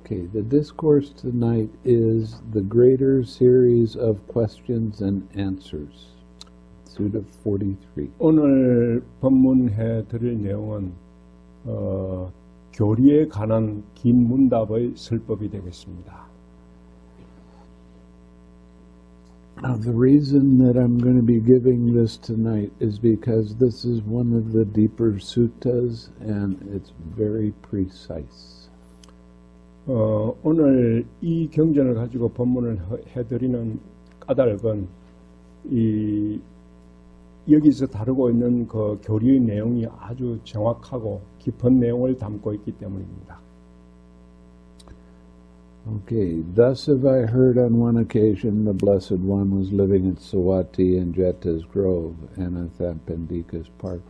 Okay, the discourse tonight is the greater series of questions and answers. Sutta 43. 오늘 법문해 드릴 내용은 교리에 관한 긴 문답의 설법이 되겠습니다. Now, the reason that I'm going to be giving this tonight is because this is one of the deeper suttas and it's very precise. 오늘 이 경전을 가지고 법문을 해드리는 까닭은 여기서 다루고 있는 그 교리의 내용이 아주 정확하고 깊은 내용을 담고 있기 때문입니다. Okay, thus have I heard on one occasion the Blessed One was living at Sawati in Jeta's Grove, Anathapindika's Park.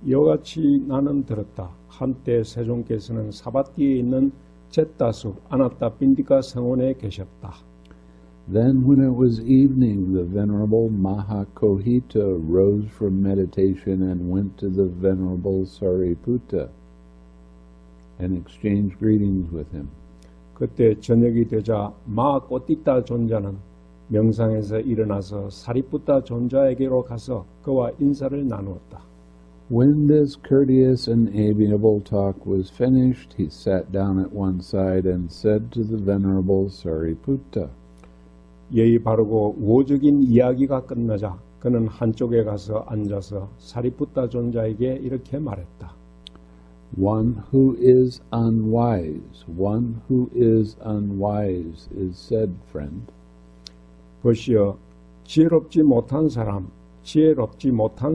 이와 같이 나는 들었다. 한때 세종께서는 사바티에 있는 제타숲 아나타핀디카 성원에 계셨다. Then when it was evening, the Venerable Mahā Koṭṭhita rose from meditation and went to the Venerable Sāriputta and exchanged greetings with him. 그때 저녁이 되자 마하코띠타 존자는 명상에서 일어나서 사리푸타 존자에게로 가서 그와 인사를 나누었다. When this courteous and amiable talk was finished, he sat down at one side and said to the Venerable Sāriputta, 예의 바르고 우호적인 이야기가 끝나자 그는 한쪽에 가서 앉아서 사리푸타 존자에게 이렇게 말했다. One who is unwise is said, friend. 보시오, 지혜롭지 못한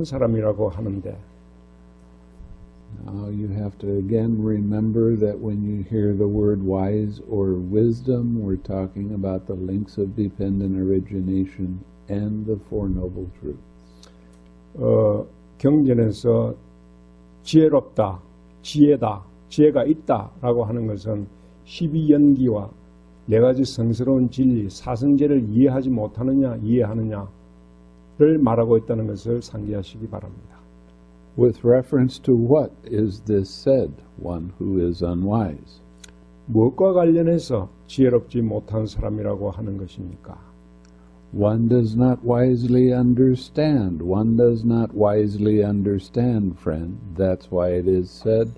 사람이라고 하는데 Now you have to again remember that when you hear the word wise or wisdom, we're talking about the links of dependent origination and the Four Noble Truths. 경전에서 지혜롭다, 지혜다, 지혜가 있다라고 하는 것은 12연기와 네 가지 성스러운 진리, 사성제를 이해하지 못하느냐, 이해하느냐를 말하고 있다는 것을 상기하시기 바랍니다. With reference to what is this said, one who is unwise? 무엇과 관련해서 지혜롭지 못한 사람이라고 하는 것입니까? One does not wisely understand. One does not wisely understand, friend. That's why it is said,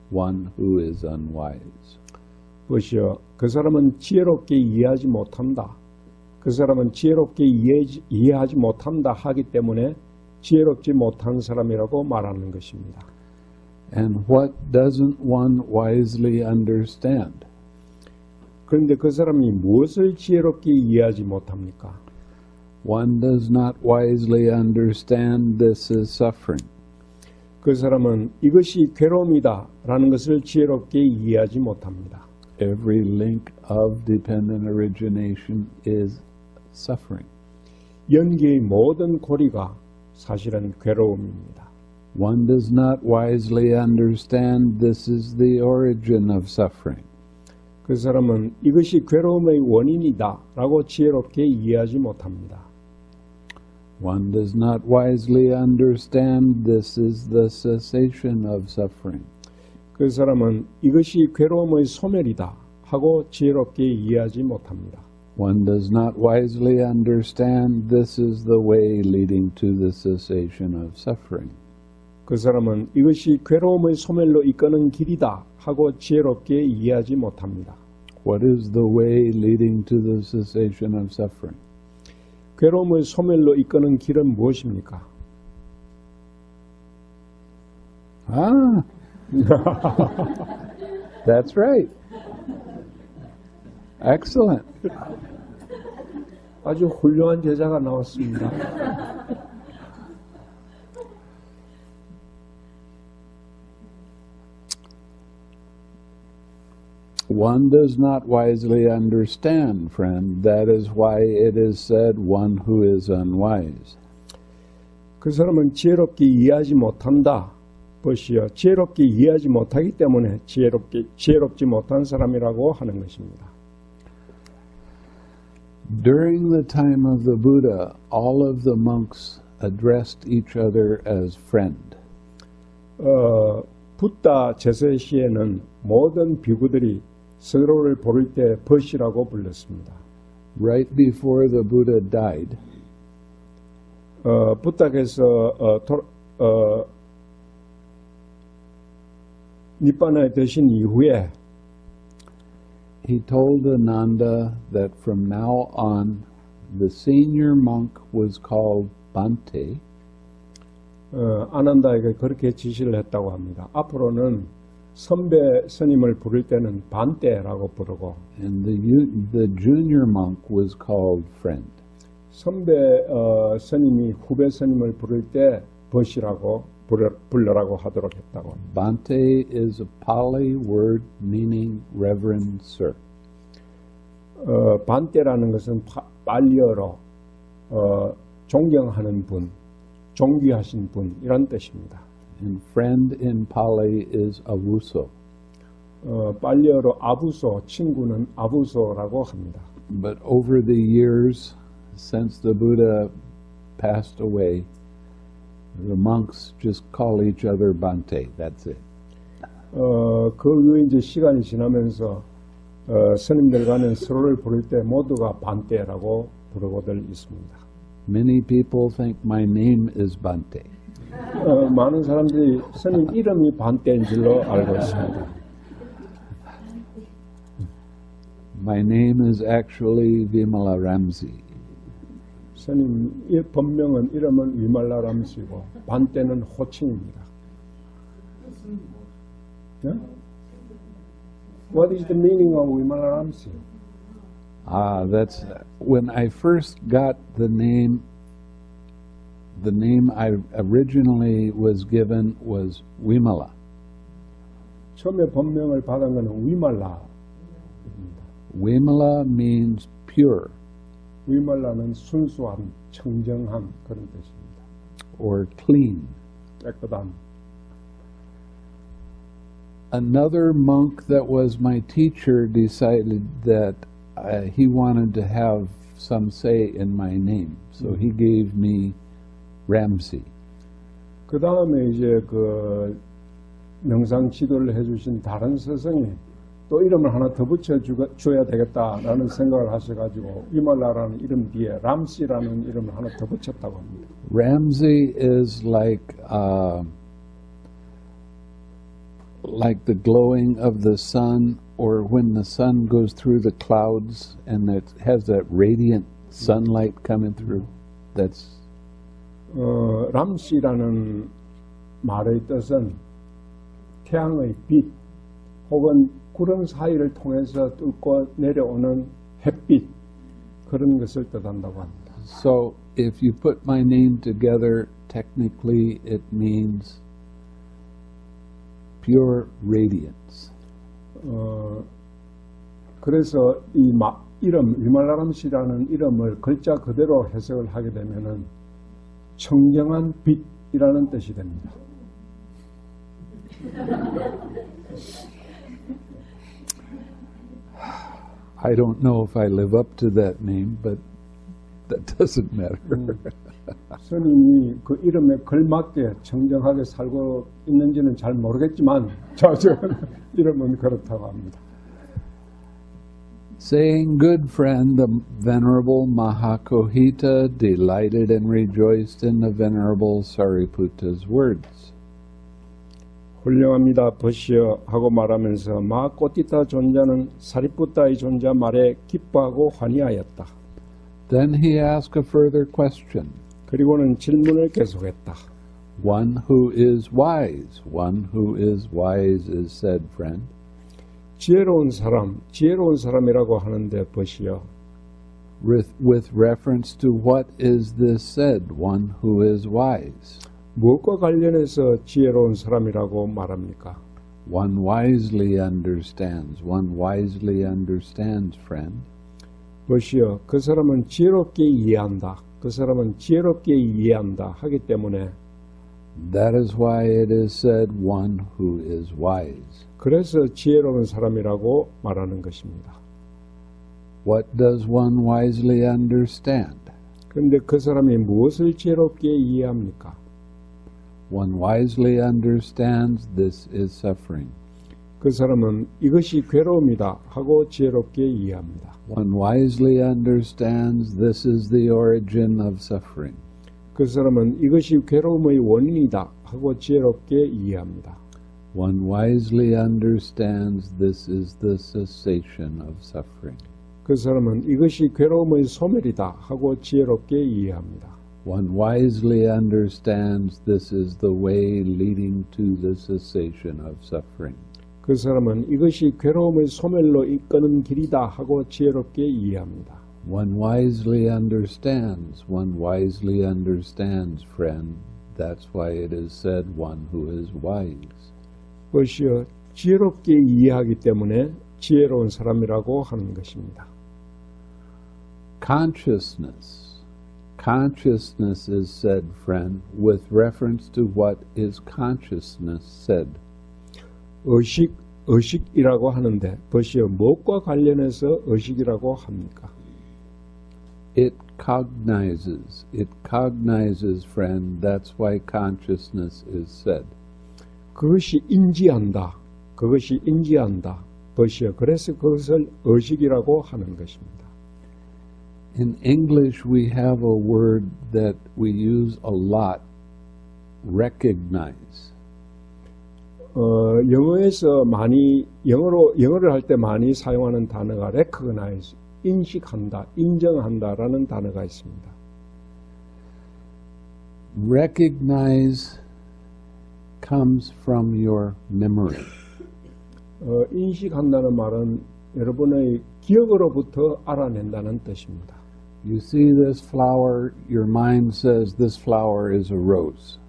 one who is unwise. 보시오, 그 사람은 지혜롭게 이해하지 못한다. 그 사람은 지혜롭게 이해하지 못한다 하기 때문에 지혜롭지 못한 사람이라고 말하는 것입니다. And what doesn't one wisely understand? 그런데 그 사람이 무엇을 지혜롭게 이해하지 못합니까? One does not wisely understand this is suffering. 그 사람은 이것이 괴로움이다 라는 것을 지혜롭게 이해하지 못합니다. Every link of dependent origination is suffering. 연계의 모든 고리가 사실은 괴로움입니다. One does not wisely understand this is the origin of suffering. 그 사람은 이것이 괴로움의 원인이다 라고 지혜롭게 이해하지 못합니다. One does not wisely understand this is the cessation of suffering. 그 사람은 이것이 괴로움의 소멸이다 하고 지혜롭게 이해하지 못합니다. One does not wisely understand this is the way leading to the cessation of suffering. 그 사람은 이것이 괴로움의 소멸로 이끄는 길이다 하고 지혜롭게 이해하지 못합니다. What is the way leading to the cessation of suffering? 괴로움의 소멸로 이끄는 길은 무엇입니까? Ah, that's right. Excellent. 아주 훌륭한 제자가 나왔습니다. One does not wisely understand, friend. That is why it is said, one who is unwise. 그 사람은 지혜롭게 이해하지 못한다. 보시오. 지혜롭게 이해하지 못하기 때문에 지혜롭지 못한 사람이라고 하는 것입니다. During the time of the Buddha, all of the monks addressed each other as friend. 붓다 제세 시에는 모든 비구들이 서로를 부를 때 벗이라고 불렀습니다. Right before the Buddha died, 붓다께서 니빠나에 드신 이후에 he told Ananda that from now on the senior monk was called Bhante, 아난다에게 그렇게 지시를 했다고 합니다. 앞으로는 선배 스님을 부를 때는 반떼라고 부르고 and the junior monk was called friend. 선배 스님이 후배 스님을 부를 때 벗이라고 불러라고 하도록 했다고 합니다. Bhante is a Pali word meaning reverend sir. 반떼라는 것은 빨리어로 존경하는 분, 존귀하신 분 이런 뜻입니다. And friend in Pali is avuso. 빨리어로 아부소, 친구는 아부소라고 합니다. But over the years, since the Buddha passed away, the monks just call each other Bhante. That's it. 그 후에 이제 시간이 지나면서 스님들 간에 서로를 부를 때 모두가 반떼라고 부르고들 있습니다. Many people think my name is Bhante. 많은 사람들이 스님 이름이 반떼인 줄로 알고 있습니다. My name is actually Vimala Ramsi. 스님 본명은 이름은 위말라 람시고 반떼는 호칭입니다. Yeah? What is the meaning of 위말라 람시? That's when I first got the name I originally was given was Vimala. 처음에 본명을 받은 것은 위말라입니다. Vimala means pure 위말라는 순수함, 청정함 그런 뜻입니다. or clean. 깨끗함. Another monk that was my teacher decided that he wanted to have some say in my name, so he gave me Ramsi. 그 다음에 이제 그 명상 지도를 해주신 다른 스승이 또 이름을 하나 더 붙여줘야 되겠다라는 생각을 하셔가지고 위말라라는 이름 뒤에 람시라는 이름을 하나 더 붙였다고 합니다. Ramsi is like the glowing of the sun, or when the sun goes through the clouds and it has that radiant sunlight coming through. That's 람시라는 말의 뜻은 태양의 빛 혹은 구름 사이를 통해서 뚫고 내려오는 햇빛 그런 것을 뜻한다고 합니다. so if you put my name together, technically it means pure radiance. 그래서 이 이름 위말라람시라는 이름을 글자 그대로 해석을 하게 되면은 청정한 빛이라는 뜻이 됩니다. I don't know if I live up to that name, but that doesn't matter. 스님이 그 이름에 걸맞게 청정하게 살고 있는지는 잘 모르겠지만 저 이름은 그렇다고 합니다. Saying, good friend, the Venerable Mahā Koṭṭhita delighted and rejoiced in the Venerable Sāriputta's words. 훌륭합니다. 보시오 하고 말하면서 마하 꼬띠타 존자는 사리푸타의 존자 말에 기뻐하고 환희하였다. Then he asked a further question. 그리고는 질문을 계속했다. One who is wise. One who is wise is said, friend. 지혜로운 사람이라고 하는데 보시오. With reference to what is this said, one who is wise? 무엇과 관련해서 지혜로운 사람이라고 말합니까? One wisely understands. One wisely understands, friend. 보시오. 그 사람은 지혜롭게 이해한다. 그 사람은 지혜롭게 이해한다 하기 때문에 That is why it is said, one who is wise. 그래서 지혜로운 사람이라고 말하는 것입니다. What does one wisely understand? 그런데 그 사람이 무엇을 지혜롭게 이해합니까? One wisely understands this is suffering. 그 사람은 이것이 괴로움이다 하고 지혜롭게 이해합니다. One wisely understands this is the origin of suffering. 그 사람은 이것이 괴로움의 원인이다 하고 지혜롭게 이해합니다. One wisely understands this is the cessation of suffering. 그 사람은 이것이 괴로움의 소멸이다 하고 지혜롭게 이해합니다. One wisely understands this is the way leading to the cessation of suffering. 그 사람은 이것이 괴로움의 소멸로 이끄는 길이다 하고 지혜롭게 이해합니다. One wisely understands, friend. That's why it is said one who is wise. 그것이요, 지혜롭게 이해하기 때문에 지혜로운 사람이라고 하는 것입니다. Consciousness is said, friend, with reference to what is consciousness said. 의식이라고 하는데 벌써 무엇과 관련해서 의식이라고 합니까? It cognizes, friend. That's why consciousness is said. 그것이 인지한다. 벌써 그래서 그것을 의식이라고 하는 것입니다. In English, we have a word that we use a lot, recognize. 영어에서 영어를 할 때 많이 사용하는 단어가 recognize, 인식한다, 인정한다라는 단어가 있습니다. Recognize comes from your memory. 인식한다는 말은 여러분의 기억으로부터 알아낸다는 뜻입니다. You see this flower, your mind says this flower is a rose.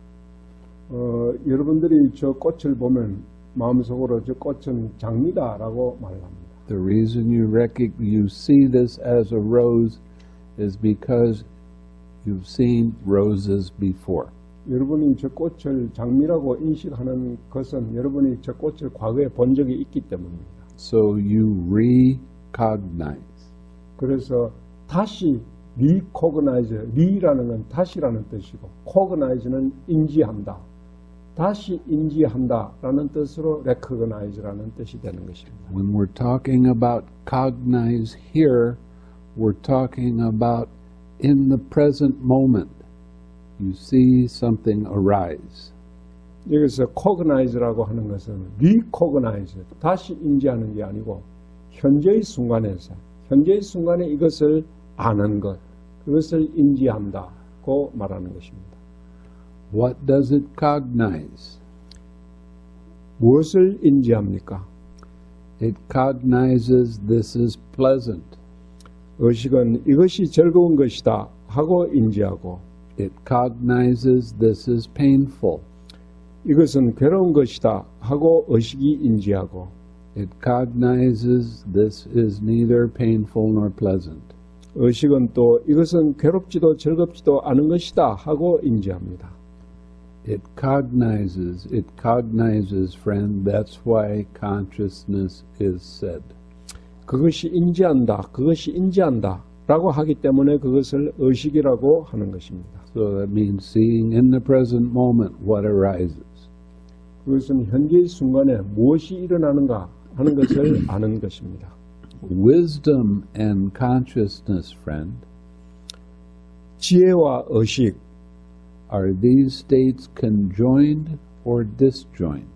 여러분들이 저 꽃을 보면 마음속으로 저 꽃은 장미다라고 말합니다. The reason you see this as a rose is because you've seen roses before. 여러분이 저 꽃을 장미라고 인식하는 것은 여러분이 저 꽃을 과거에 본 적이 있기 때문입니다. So you recognize. 그래서 다시 recognize, re라는 건 다시라는 뜻이고 cognize는 인지한다. 다시 인지한다라는 뜻으로 recognize라는 뜻이 되는 것입니다. When we're talking about cognize here, we're talking about in the present moment. You see something arise. 여기서 cognize라고 하는 것은 recognize, 다시 인지하는 게 아니고 현재의 순간에 이것을 아는 것, 그것을 인지한다고 말하는 것입니다. What does it cognize? 무엇을 인지합니까? It cognizes this is pleasant. 의식은 이것이 즐거운 것이다 하고 인지하고 It cognizes this is painful. 이것은 괴로운 것이다 하고 의식이 인지하고 It cognizes this is neither painful nor pleasant. 의식은 또 이것은 괴롭지도 즐겁지도 않은 것이다 하고 인지합니다. It cognizes, friend. That's why consciousness is said. 그것이 인지한다 라고 하기 때문에 그것을 의식이라고 하는 것입니다. So that means seeing in the present moment what arises. 그것은 현재의 순간에 무엇이 일어나는가 하는 것을 아는 것입니다. Wisdom and consciousness, friend. 지혜와 의식. Are these states conjoined or disjoined?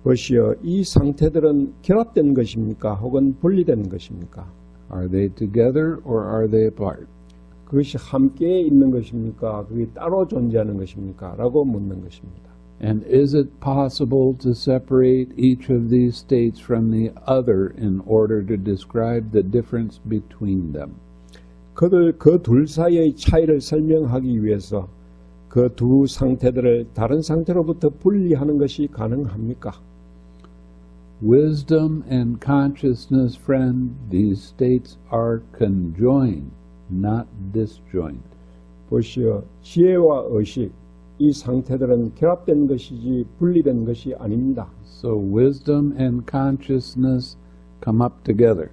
보시오, 이 상태들은 결합된 것입니까? 혹은 분리된 것입니까? Are they together or are they apart? 그것이 함께 있는 것입니까? 그게 따로 존재하는 것입니까? 라고 묻는 것입니다. And is it possible to separate each of these states from the other in order to describe the difference between them? 그 둘 사이의 차이를 설명하기 위해서 그 두 상태들을 다른 상태로부터 분리하는 것이 가능합니까? Wisdom and consciousness, friend, these states are conjoined, not disjoined. 보시오, 지혜와 의식, 이 상태들은 결합된 것이지 분리된 것이 아닙니다. So wisdom and consciousness come up together.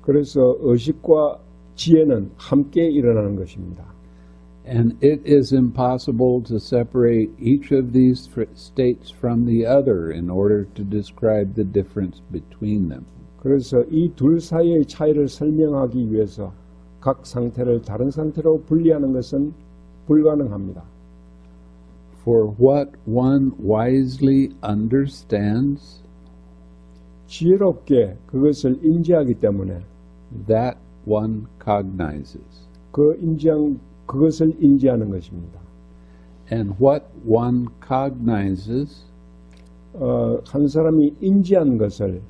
그래서 의식과 지혜는 함께 일어나는 것입니다. And it is impossible to separate each of these states from the other in order to describe the difference between them. 그래서 이 둘 사이의 차이를 설명하기 위해서 각 상태를 다른 상태로 분리하는 것은 불가능합니다. For what one wisely understands, 지혜롭게 그것을 인지하기 때문에 that one cognizes. 그것을 인지하는 것입니다. And what one cognizes, 한 사람이 인지한 것을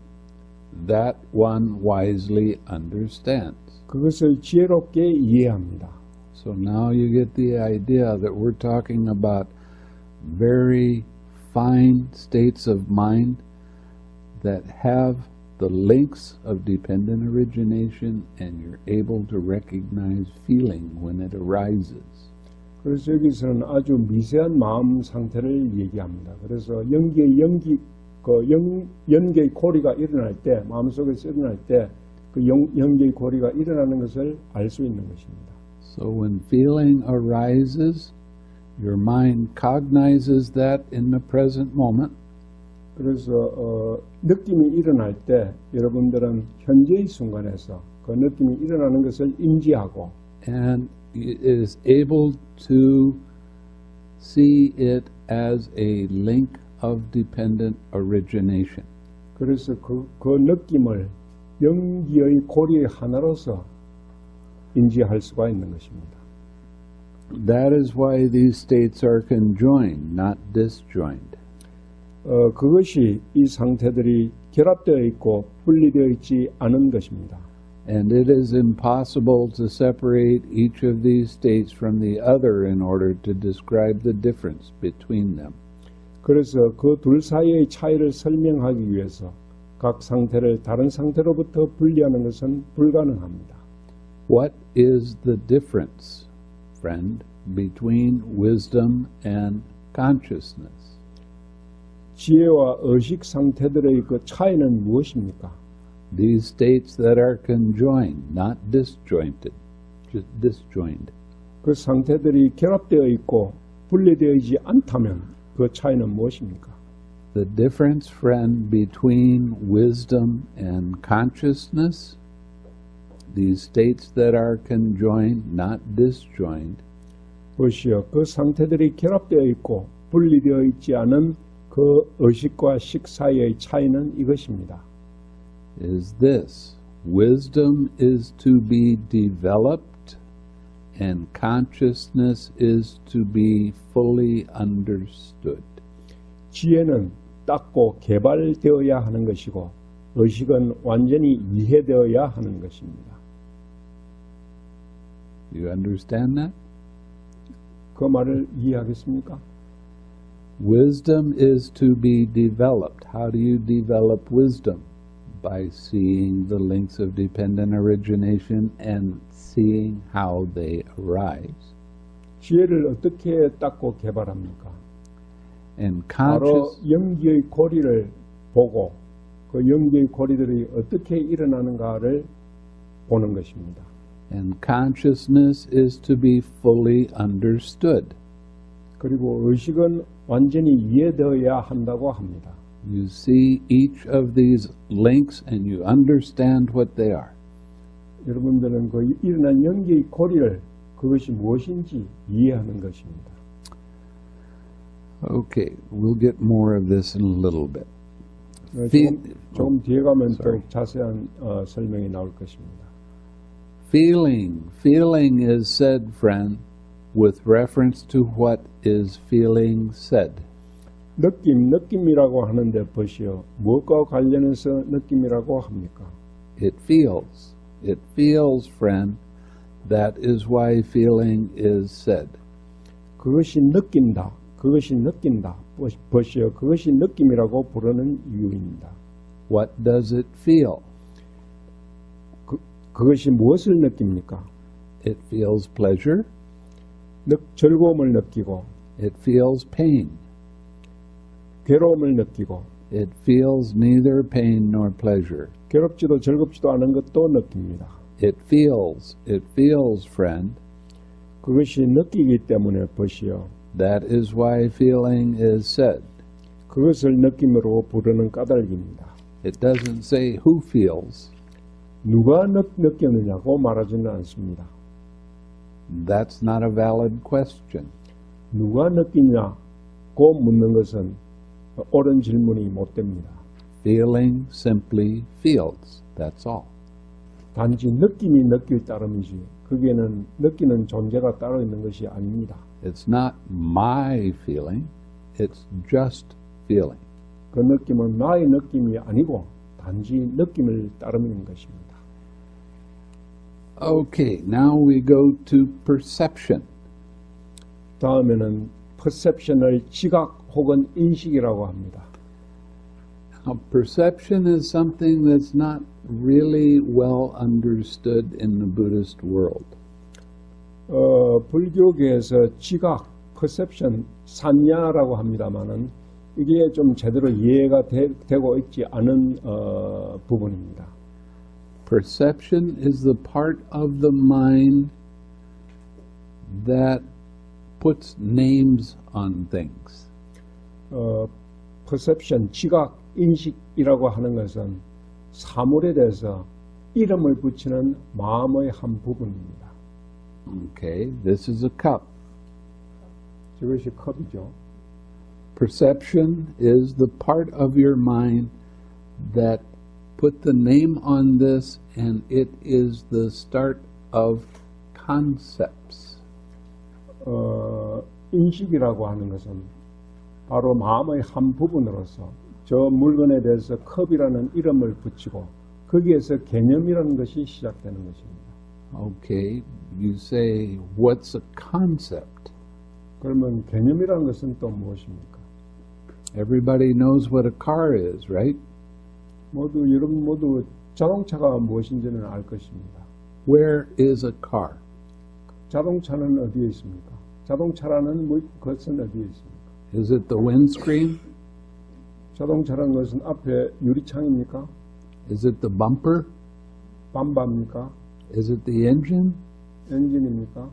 that one wisely understands. 그것을 지혜롭게 이해합니다. So now you get the idea that we're talking about very fine states of mind that have the links of dependent origination, and you're able to recognize feeling when it arises. 그래서 여기서는 아주 미세한 마음 상태를 얘기합니다. 그래서 연계의 고리가 일어날 때, 마음속에서 일어날 때 그 연계의 고리가 일어나는 것을 알 수 있는 것입니다. So when feeling arises, your mind cognizes that in the present moment. 그래서 느낌이 일어날 때 여러분들은 현재의 순간에서 그 느낌이 일어나는 것을 인지하고 and is able to see it as a link of dependent origination. 그래서 그 느낌을 연기의 고리의 하나로서 인지할 수가 있는 것입니다. That is why these states are conjoined, not disjoined. 그것이 이 상태들이 결합되어 있고 분리되어 있지 않은 것입니다. And it is impossible to separate each of these states from the other in order to describe the difference between them. 그래서 그 둘 사이의 차이를 설명하기 위해서 각 상태를 다른 상태로부터 분리하는 것은 불가능합니다. What is the difference, friend, between wisdom and consciousness? 지혜와 의식 상태들의 그 차이는 무엇입니까? These states that are conjoined, not disjointed, just disjoined. 그 상태들이 결합되어 있고 분리되어 있지 않다면 그 차이는 무엇입니까? The difference, friend, between wisdom and consciousness, these states that are conjoined, not disjoined, 보시오. 그 상태들이 결합되어 있고 분리되어 있지 않은 그 의식과 식 사이의 차이는 이것입니다. is this. Wisdom is to be developed and consciousness is to be fully understood. 지혜는 닦고 개발되어야 하는 것이고 의식은 완전히 이해되어야 하는 것입니다. You understand that? 그 말을 이해하겠습니까? Wisdom is to be developed. How do you develop wisdom? By seeing the links of dependent origination and seeing how they arise. 지혜를 어떻게 닦고 개발합니까? And 바로 연기의 고리를 보고 그 연기의 고리들이 어떻게 일어나는가를 보는 것입니다. And consciousness is to be fully understood. 그리고 의식은 완전히 이해되어야 한다고 합니다. You see each of these links and you understand what they are. 여러분들은 그 일어난 연기의 고리를 그것이 무엇인지 이해하는 것입니다. Okay, we'll get more of this in a little bit. 조금 뒤에 가면 더 자세한 설명이 나올 것입니다. Feeling is said, friend, with reference to what is feeling said. 느낌이라고 하는데 보시오. 무엇과 관련해서 느낌이라고 합니까? It feels, friend. That is why feeling is said. 그것이 느낀다. 보시오. 그것이 느낌이라고 부르는 이유입니다. What does it feel? 그것이 무엇을 느낍니까? It feels pleasure. 즐거움을 느끼고 It feels pain. 괴로움을 느끼고 It feels neither pain nor pleasure. 괴롭지도 즐겁지도 않은 것도 느낍니다. It feels, friend. 그것이 느끼기 때문에 벗이요. That is why feeling is said. 그것을 느낌으로 부르는 까닭입니다. It doesn't say who feels. 누가 느꼈느냐고 말하지는 않습니다. That's not a valid question. 누가 느끼냐고 묻는 것은 옳은 질문이 못 됩니다. Feeling simply feels. That's all. 단지 느낌이 느낄 따름이지 거기에는 느끼는 존재가 따로 있는 것이 아닙니다. It's not my feeling. It's just feeling. 그 느낌은 나의 느낌이 아니고 단지 느낌을 따르는 것입니다. Okay, now we go to perception. 다음에는 perception을 지각 혹은 인식이라고 합니다. Now, perception is something that's not really well understood in the Buddhist world. 불교계에서 지각, perception, 산야라고 합니다만은 이게 좀 제대로 이해가 되고 있지 않은 부분입니다. Perception is the part of the mind that puts names on things. perception, 지각, 인식이라고 하는 것은 사물에 대해서 이름을 붙이는 마음의 한 부분입니다. Okay, this is a cup. 이것이 컵이죠. Perception is the part of your mind that put the name on this, and it is the start of concepts. 인식이라고 하는 것은 바로 마음의 한 부분으로서 저 물건에 대해서 컵이라는 이름을 붙이고 거기에서 개념이라는 것이 시작되는 것입니다. Okay, you say, what's a concept? 그러면 개념이라는 것은 또 무엇입니까? Everybody knows what a car is, right? 여러분 모두 자동차가 무엇인지는 알 것입니다. Where is a car? 자동차는 어디에 있습니까? 자동차라는 것은 어디에 있습니까? Is it the windscreen? 자동차라는 것은 앞에 유리창입니까? Is it the bumper? 밤바입니까? Is it the engine? 엔진입니까?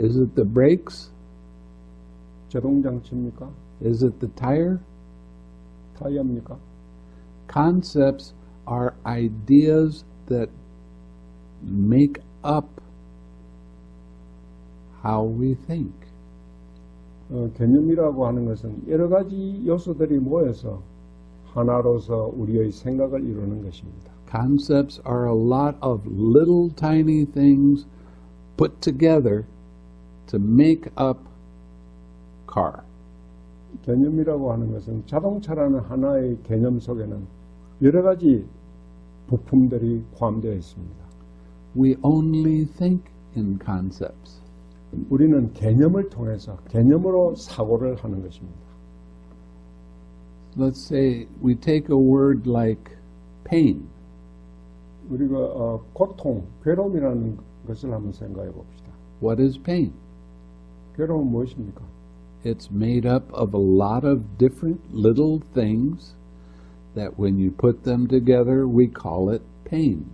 Is it the brakes? 제동장치입니까? Is it the tire? 타이어입니까? Concepts are ideas that make up how we think. 개념이라고 하는 것은 여러 가지 요소들이 모여서 하나로서 우리의 생각을 이루는 것입니다. Concepts are a lot of little tiny things put together to make up car. 개념이라고 하는 것은 자동차라는 하나의 개념 속에는 여러 가지 부품들이 포함되어 있습니다. We only think in concepts. 우리는 개념을 통해서 개념으로 사고를 하는 것입니다. Let's say we take a word like pain. 우리가 고통, 괴로움이라는 것을 한번 생각해 봅시다. What is pain? 괴로움은 무엇입니까? It's made up of a lot of different little things that when you put them together, we call it pain.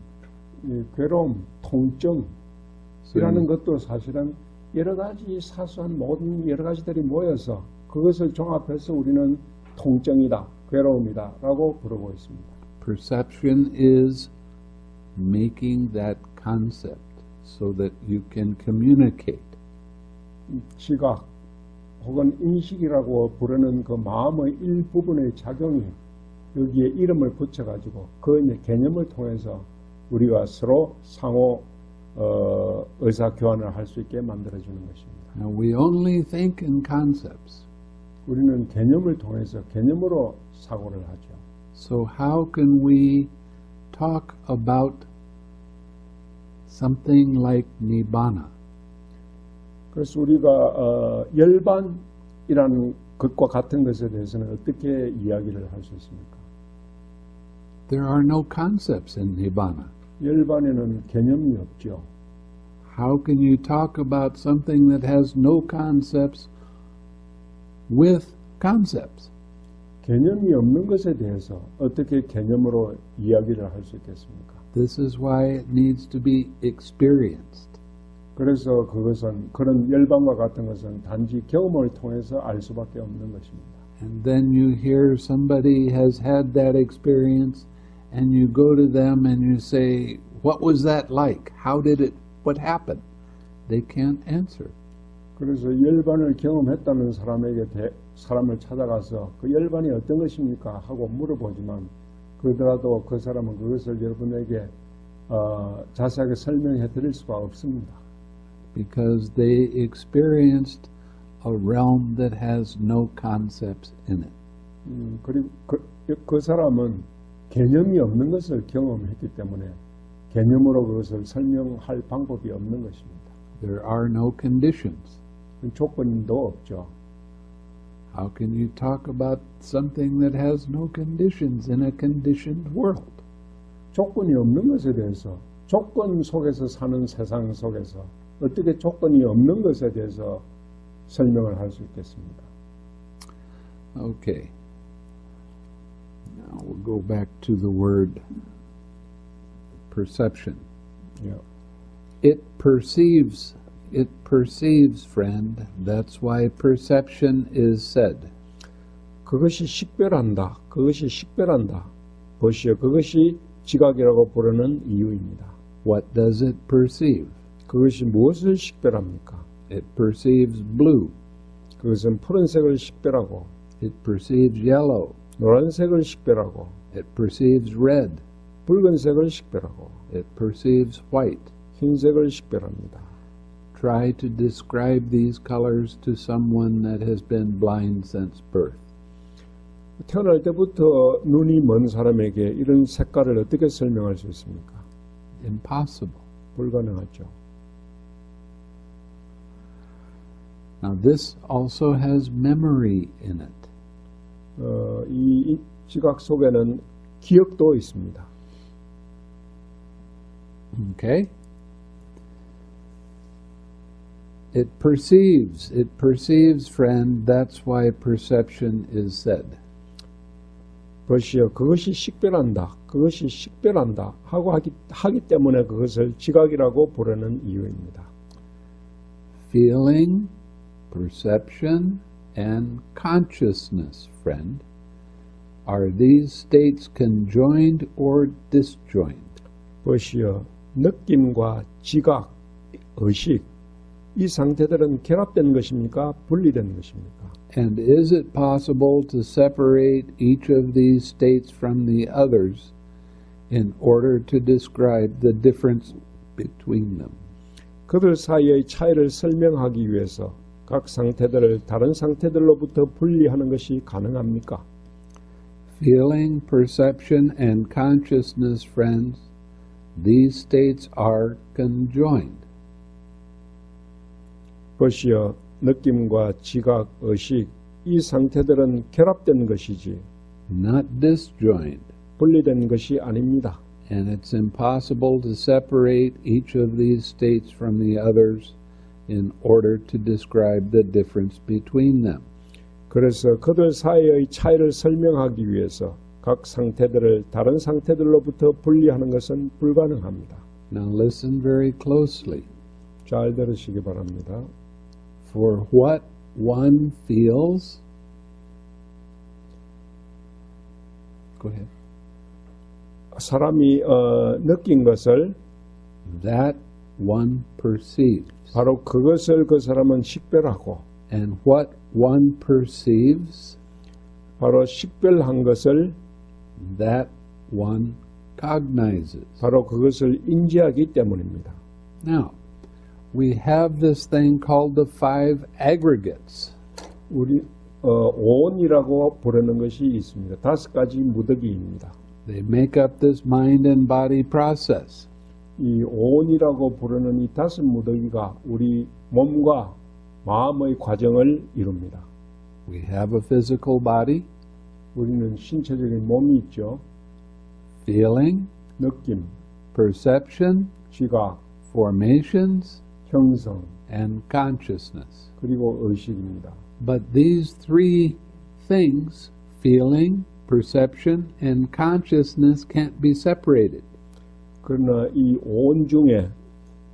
이 괴로움, 통증이라는 것도 사실은 여러 가지 사소한 모든 여러 가지들이 모여서 그것을 종합해서 우리는 통증이다, 괴로움이다 라고 부르고 있습니다. Perception is making that concept so that you can communicate. 지각 혹은 인식이라고 부르는 그 마음의 일부분의 작용이 여기에 이름을 붙여가지고 그 개념을 통해서 우리가 서로 상호 의사교환을 할 수 있게 만들어주는 것입니다. Now we only think in concepts. 우리는 개념을 통해서 개념으로 사고를 하죠. So how can we talk about something like Nibbana? 그래서 우리가 열반이라는 것과 같은 것에 대해서는 어떻게 이야기를 할 수 있습니까? There are no concepts in Nibbana. 열반에는 개념이 없죠. How can you talk about something that has no concepts with concepts? 개념이 없는 것에 대해서 어떻게 개념으로 이야기를 할 수 있겠습니까? This is why it needs to be experienced. 그래서 그것은 그런 열방과 같은 것은 단지 경험을 통해서 알 수밖에 없는 것입니다. And then you hear somebody has had that experience and you go to them and you say, what was that like? What happened? They can't answer. 그래서 열반을 경험했다는 사람을 찾아가서 그 열반이 어떤 것입니까? 하고 물어보지만 그러더라도 그 사람은 그것을 여러분에게 자세하게 설명해 드릴 수가 없습니다. Because they experienced a realm that has no concepts in it. 그리고 그 사람은 개념이 없는 것을 경험했기 때문에 개념으로 그것을 설명할 방법이 없는 것입니다. There are no conditions. 조건도 없죠. How can you talk about something that has no conditions in a conditioned world? 조건이 없는 것에 대해서 조건 속에서 사는 세상 속에서 어떻게 조건이 없는 것에 대해서 설명을 할 수 있겠습니까? Okay. Now we'll go back to the word perception. Yeah. It perceives, friend. That's why perception is said. 그것이 식별한다. 그것이 식별한다. 보시오. 그것이 지각이라고 부르는 이유입니다. What does it perceive? 그것이 무엇을 식별합니까? It perceives blue. 그것은 푸른색을 식별하고 It perceives yellow. 노란색을 식별하고 It perceives red. 붉은색을 식별하고 It perceives white. 흰색을 식별합니다. Try to describe these colors to someone that has been blind since birth. 태어날 때부터 눈이 먼 사람에게 이런 색깔을 어떻게 설명할 수 있습니까? Impossible. 불가능하죠. Now this also has memory in it. 이 지각 속에는 기억도 있습니다. Okay? It perceives, friend. That's why perception is said. 보시오. 그것이 식별한다. 그것이 식별한다. 하고 하기 때문에 그것을 지각이라고 부르는 이유입니다. Feeling, perception, and consciousness, friend. Are these states conjoined or disjoined? 보시오. 느낌과 지각, 의식, 이 상태들은 결합된 것입니까? 분리된 것입니까? And is it possible to separate each of these states from the others in order to describe the difference between them? 그들 사이의 차이를 설명하기 위해서 각 상태들을 다른 상태들로부터 분리하는 것이 가능합니까? Feeling, perception, and consciousness, friends, these states are conjoined. 보시오. 느낌과 지각, 의식, 이 상태들은 결합된 것이지 not disjoined. 분리된 것이 아닙니다. And it's impossible to separate each of these states from the others in order to describe the difference between them. 그래서 그들 사이의 차이를 설명하기 위해서 각 상태들을 다른 상태들로부터 분리하는 것은 불가능합니다. Now listen very closely. 잘 들으시기 바랍니다. For what one feels, go ahead. 사람이 느낀 것을 that one perceives. 바로 그것을 그 사람은 식별하고 And what one perceives, 바로 식별한 것을 that one cognizes. 바로 그것을 인지하기 때문입니다. Now, we have this thing called the five aggregates. 우리 오온이라고 부르는 것이 있습니다. 5가지 무더기입니다. They make up this mind and body process. 이 오온이라고 부르는 이 5 무더기가 우리 몸과 마음의 과정을 이룹니다. We have a physical body, 우리는 신체적인 몸이 있죠. feeling, 느낌, perception, 지각, formations, 형성, and consciousness. 그리고 의식입니다. But these three things, feeling, perception, and consciousness, can't be separated. 그러나 이 오온 중에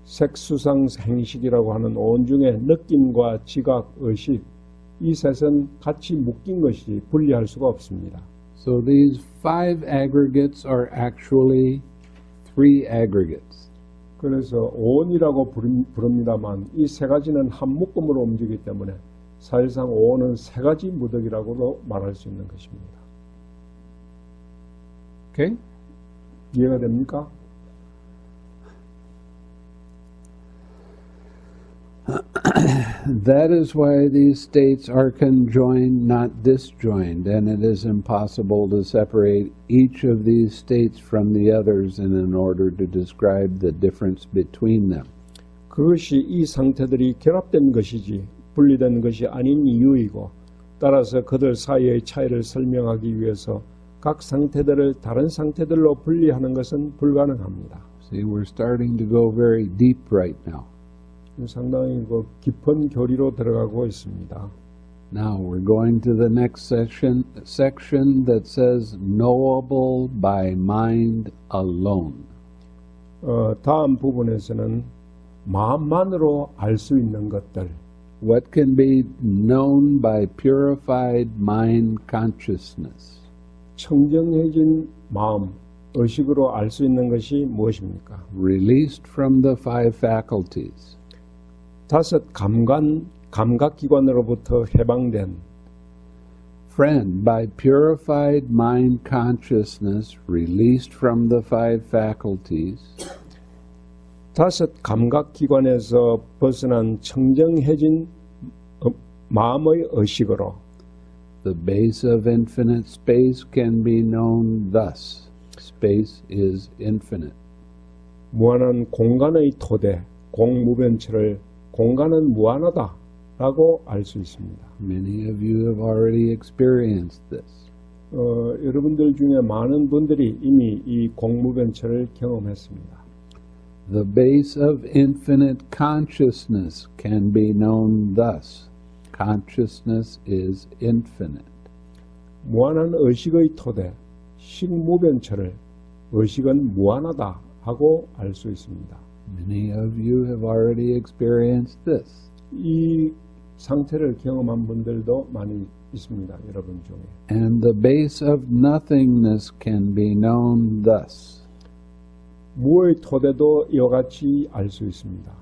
색수상 행식이라고 하는 온중에 느낌과 지각, 의식 이 셋은 같이 묶인 것이 분리할 수가 없습니다. So these five aggregates are actually three aggregates. 그래서 온이라고 부릅니다만 이 세 가지는 한 묶음으로 움직이기 때문에 사실상 온은 세 가지 무덕이라고도 말할 수 있는 것입니다. Okay? 이해가 됩니까? That is why these states are conjoined, not disjoined, and it is impossible to separate each of these states from the others in order to describe the difference between them. 그것이 이 상태들이 결합된 것이지 분리된 것이 아닌 이유이고 따라서 그들 사이의 차이를 설명하기 위해서 각 상태들을 다른 상태들로 분리하는 것은 불가능합니다. See, we're starting to go very deep right now. 상당히 깊은 교리로 들어가고 있습니다. Now we're going to the next section that says knowable by mind alone. 다음 부분에서는 마음만으로 알 수 있는 것들. What can be known by purified mind consciousness? 청정해진 마음, 의식으로 알 수 있는 것이 무엇입니까? Released from the five faculties. 다섯 감각기관으로부터 해방된 Friend, by purified mind consciousness, released from the five faculties, 다섯 감각기관에서 벗어난 청정해진 마음의 의식으로 the base of infinite space can be known thus. Space is infinite. 무한한 공간의 토대, 공무변체를 공간은 무한하다 라고 알 수 있습니다. Many of you have already experienced this. 여러분들 중에 많은 분들이 이미 이 공무변체를 경험했습니다. The base of infinite consciousness can be known thus. Consciousness is infinite. 무한한 의식의 토대, 식무변체를 의식은 무한하다 하고 알 수 있습니다. Many of you have already experienced this. 이 상태를 경험한 분들도 많이 있습니다. 여러분 중에. And the base of nothingness can be known thus. 무의 토대도 이와 같이 알 수 있습니다.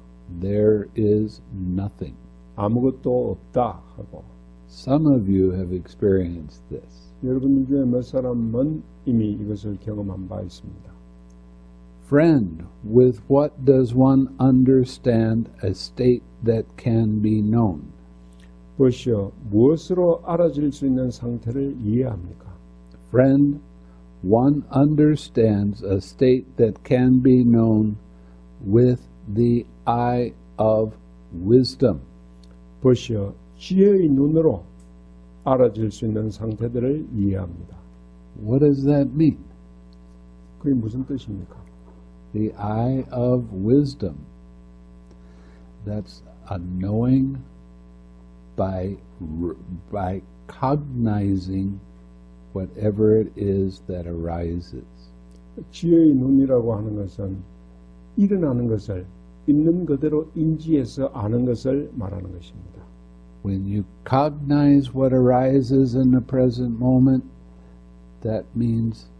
There is nothing. 아무것도 없다 하고. Some of you have experienced this. 여러분들 중에 몇 사람은 이미 이것을 경험한 바 있습니다. Friend, with what does one understand a state that can be known? 보시오, 무엇으로 알아질 수 있는 상태를 이해합니까? Friend, one understands a state that can be known with the eye of wisdom. 보시오, 지혜의 눈으로 알아질 수 있는 상태들을 이해합니다. What does that mean? 그게 무슨 뜻입니까? The eye of wisdom. That's a knowing by cognizing whatever it is that arises. 지혜의 눈이라고 하는 것은 일어나는 것을 있는 그대로 인지해서 아는 것을 말하는 것입니다. When you cognize what arises in the present moment, that means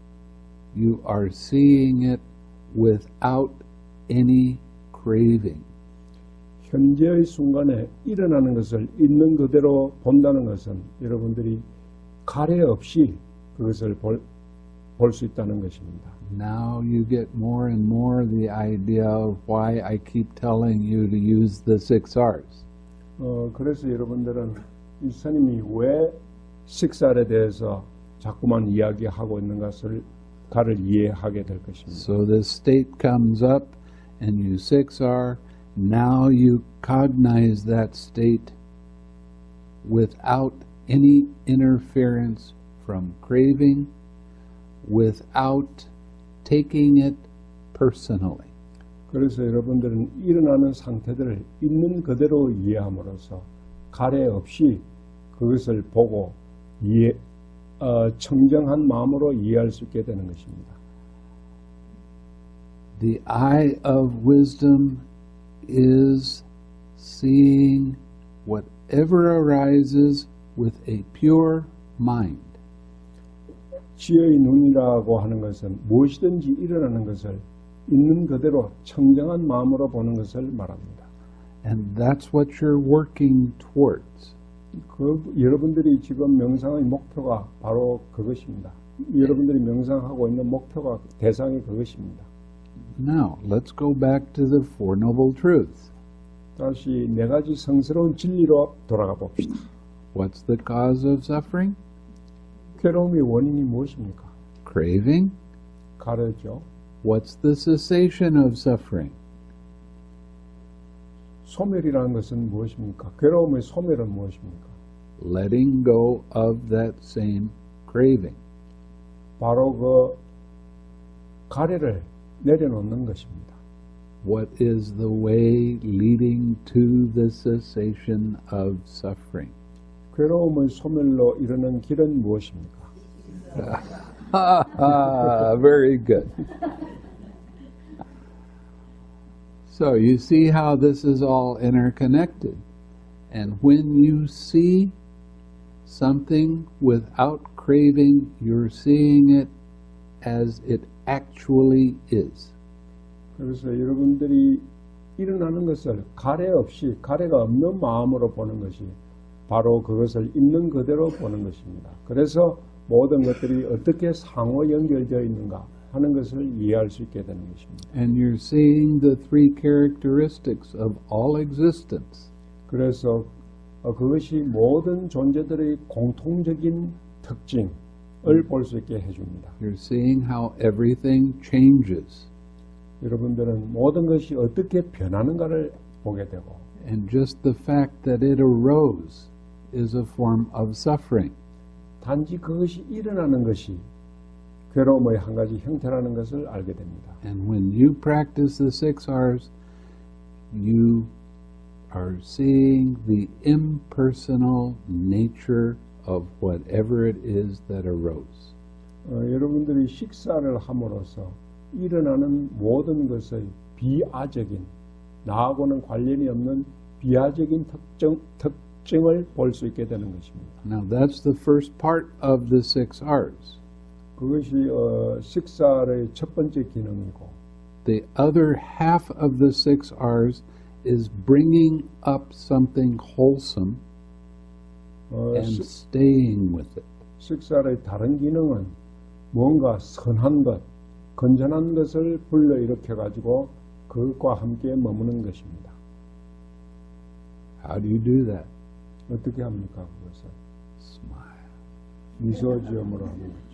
you are seeing it without any craving. 현재의 순간에 일어나는 것을 있는 그대로 본다는 것은 여러분들이 가례 없이 그것을 볼 수 있다는 것입니다. Now you get more and more the idea of why I keep telling you to use the 6Rs. 그래서 여러분들은 이 스님이 왜 6R에 대해서 자꾸만 이야기하고 있는 것을 가를 이해하게 될 것입니다. So this state comes up and you 6R, now you cognize that state without any interference from craving, without taking it personally. 그래서 여러분들은 일어나는 상태들을 있는 그대로 이해함으로써 가례 없이 그것을 보고 청정한 마음으로 이해할 수 있게 되는 것입니다. The eye of wisdom is seeing whatever arises with a pure mind. 지혜의 눈이라고 하는 것은 무엇이든지 일어나는 것을 있는 그대로 청정한 마음으로 보는 것을 말합니다. And that's what you're working towards. 여러분들이 지금 명상의 목표가 바로 그것입니다. 여러분들이 명상하고 있는 목표가 대상이 그것입니다. Now, let's go back to the Four Noble Truths. 다시 네 가지 성스러운 진리로 돌아가 봅시다. What's the cause of suffering? 괴로움의 원인이 무엇입니까? Craving. 가르죠. What's the cessation of suffering? 소멸이라는 것은 무엇입니까? 괴로움의 소멸은 무엇입니까? Letting go of that same craving. 바로 그 가래를 내려놓는 것입니다. What is the way leading to the cessation of suffering? 괴로움의 소멸로 이르는 길은 무엇입니까? Very good. So you see how this is all interconnected. And when you see something without craving, you're seeing it as it actually is. 그래서 여러분들이 일어나는 것을 가래 없이, 가래가 없는 마음으로 보는 것이 바로 그것을 있는 그대로 보는 것입니다. 그래서 모든 것들이 어떻게 상호 연결되어 있는가 하는 것을 이해할 수 있게 되는 것입니다. And you're seeing the three characteristics of all existence. 그래서 그것이 모든 존재들의 공통적인 특징을 볼 수 있게 해줍니다. You're seeing how everything changes. 여러분들은 모든 것이 어떻게 변하는가를 보게 되고 And just the fact that it arose is a form of suffering. 단지 그것이 일어나는 것이 괴로움의 한 가지 형태라는 것을 알게 됩니다. And when you practice the 6 R's, you are seeing the impersonal nature of whatever it is that arose. 여러분들이 식사를 함으로써 일어나는 모든 것의 비아적인, 나하고는 관련이 없는 비아적인 특징을 볼 수 있게 되는 것입니다. Now that's the first part of the 6 R's. 그것이 식사의 첫 번째 기능이고 The other half of the 6 R's is bringing up something wholesome and staying with it. 식사의 다른 기능은 뭔가 선한 것, 건전한 것을 불러일으켜 가지고 그것과 함께 머무는 것입니다. How do you do that? 어떻게 합니까? 그것을 Smile. 미소 지음으로 하는 거죠.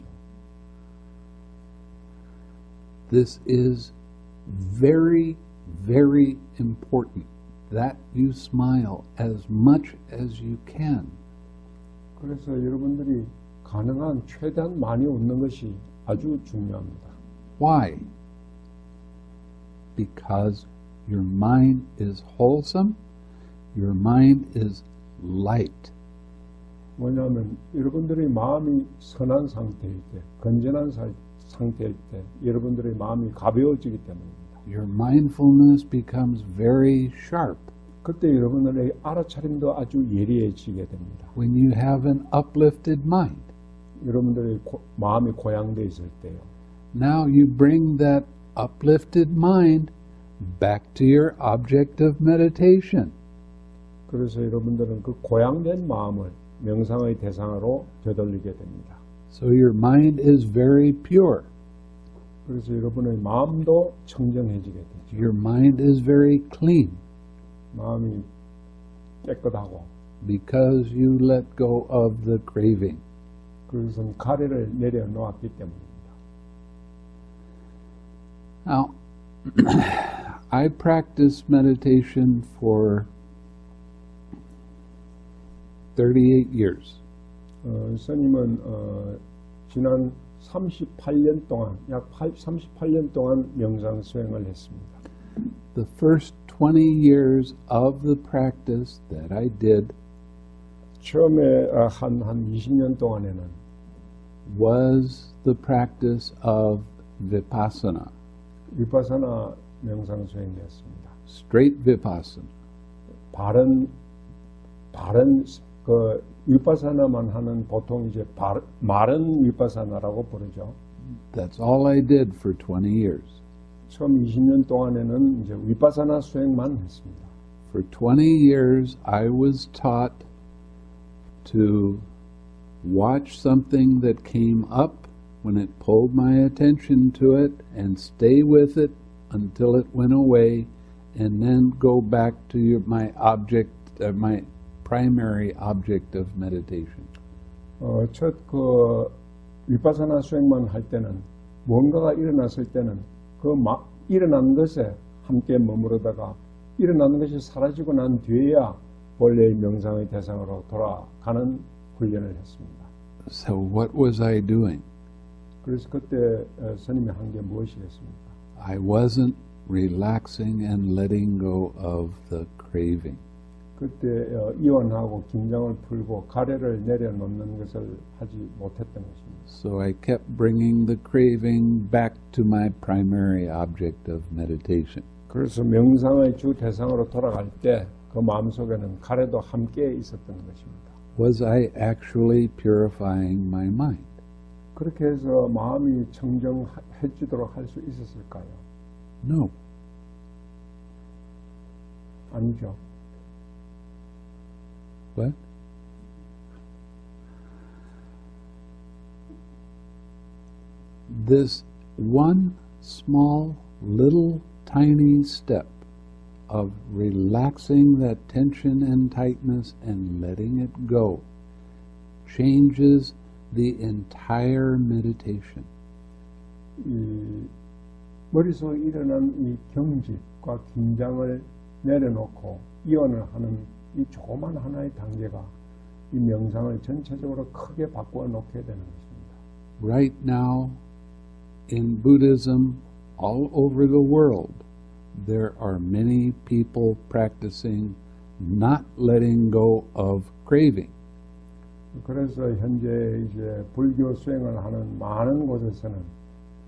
This is very, very important that you smile as much as you can. 그래서 여러분들이 가능한 최대한 많이 웃는 것이 아주 중요합니다. Why? Because your mind is wholesome, your mind is light. 뭐냐면 여러분들의 마음이 선한 상태일 때, 건전한 상태일 때 여러분들의 마음이 가벼워지기 때문입니다. Your mindfulness becomes very sharp. 그때 여러분들의 알아차림도 아주 예리해지게 됩니다. When you have an uplifted mind. 여러분들의 마음이 고양되어 있을 때요. Now you bring that uplifted mind back to your object of meditation. 그래서 여러분들은 그 고양된 마음을 명상의 대상으로 되돌리게 됩니다. So your mind is very pure. 그래서 여러분의 마음도 청정해지게 되죠. Your mind is very clean. 마음이 깨끗하고 Because you let go of the craving. 그것은 가래를 내려놓았기 때문입니다. Now, I practice meditation for 38 years. 스님은 지난 38년 동안, 약 38년 동안 명상 수행을 했습니다. The first 20 years of the practice that I did 처음에 한 20년 동안에는 was the practice of vipassana. 위파사나 명상 수행이었습니다. straight vipassana. 바른 그 위파사나만 하는 보통 이제 마른 위파사나라고 부르죠. That's all I did for 20 years. 처음 20년 동안에는 이제 위파사나 수행만 했습니다. For 20 years, I was taught to watch something that came up when it pulled my attention to it and stay with it until it went away and then go back to my primary object of meditation. 첫 그 위파사나 수행만 할 때는 뭔가가 일어났을 때는 그 일어난 것에 함께 머무르다가 일어나는 것이 사라지고 난 뒤에야 원래의 명상의 대상으로 돌아가는 훈련을 했습니다. So what was I doing? 그래서 그때 스님이 한 게 무엇이겠습니까? I wasn't relaxing and letting go of the craving. 그때 이완하고 긴장을 풀고 가래를 내려놓는 것을 하지 못했던 것입니다. So I kept bringing the craving back to my primary object of meditation. 그래서 명상의 주 대상으로 돌아갈 때 그 마음속에는 가래도 함께 있었던 것입니다. Was I actually purifying my mind? 그렇게 해서 마음이 청정해지도록 할 수 있었을까요? No. 아니죠. What? This one small, little, tiny step of relaxing that tension and tightness and letting it go changes the entire meditation. 이 머릿속에 일어난 이 경직과 긴장을 내려놓고 이완을 하는 이 조그만 하나의 단계가 이 명상을 전체적으로 크게 바꾸어 놓게 되는 것입니다. Right now, in Buddhism, all over the world, there are many people practicing not letting go of craving. 그래서 현재 이제 불교 수행을 하는 많은 곳에서는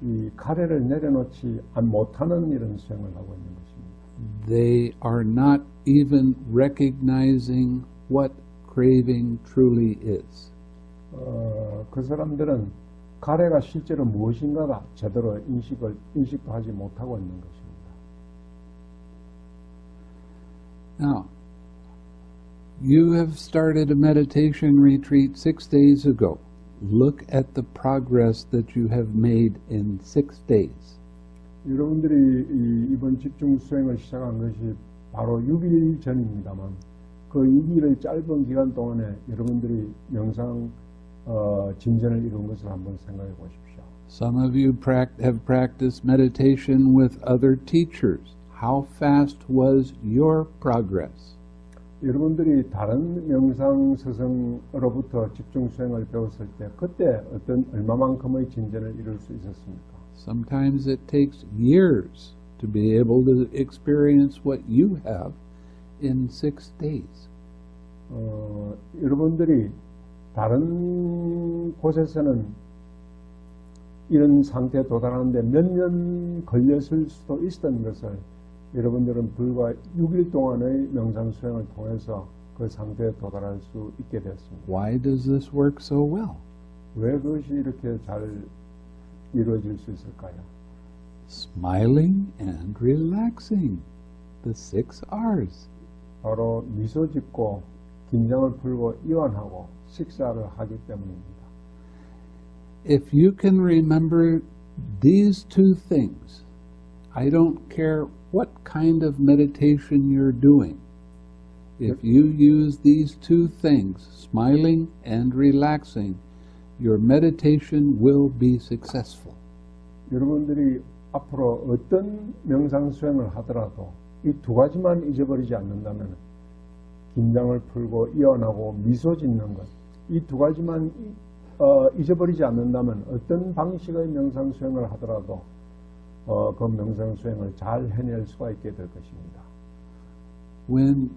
이 가래를 내려놓지 못하는 이런 수행을 하고 있는 것입니다. They are not even recognizing what craving truly is. 그 사람들은 가래가 실제로 무엇인가가 제대로 인식도 하지 못하고 있는 것입니다. Now, you have started a meditation retreat 6 days ago. Look at the progress that you have made in 6 days. 여러분들이 이번 집중 수행을 시작한 것이 바로 6일 전입니다만 그 6일의 짧은 기간 동안에 여러분들이 명상 진전을 이룬 것을 한번 생각해 보십시오. Some of you have practiced meditation with other teachers. How fast was your progress? 여러분들이 다른 명상 스승으로부터 집중 수행을 배웠을 때 그때 얼마만큼의 진전을 이룰 수 있었습니까? Sometimes it takes years to be able to experience what you have in 6 days. 여러분들이 다른 곳에서는 이런 상태에 도달하는데 몇 년 걸렸을 수도 있었던 것을 여러분들은 불과 6일 동안의 명상 수행을 통해서 그 상태에 도달할 수 있게 되었습니다. Why does this work so well? 왜 그것이 이렇게 잘 이루어질 수 있을까요? Smiling and relaxing. The 6 R's. 바로 미소 짓고 긴장을 풀고 이완하고 식사를 하기 때문입니다. If you can remember these 2 things, I don't care what kind of meditation you're doing. If you use these 2 things, smiling and relaxing, your meditation will be successful. 여러분들이 앞으로 어떤 명상 수행을 하더라도 이 2가지만 잊어버리지 않는다면 긴장을 풀고 이완하고 미소 짓는 것, 이 2가지만 잊어버리지 않는다면 어떤 방식의 명상 수행을 하더라도 그 명상 수행을 잘 해낼 수가 있게 될 것입니다. When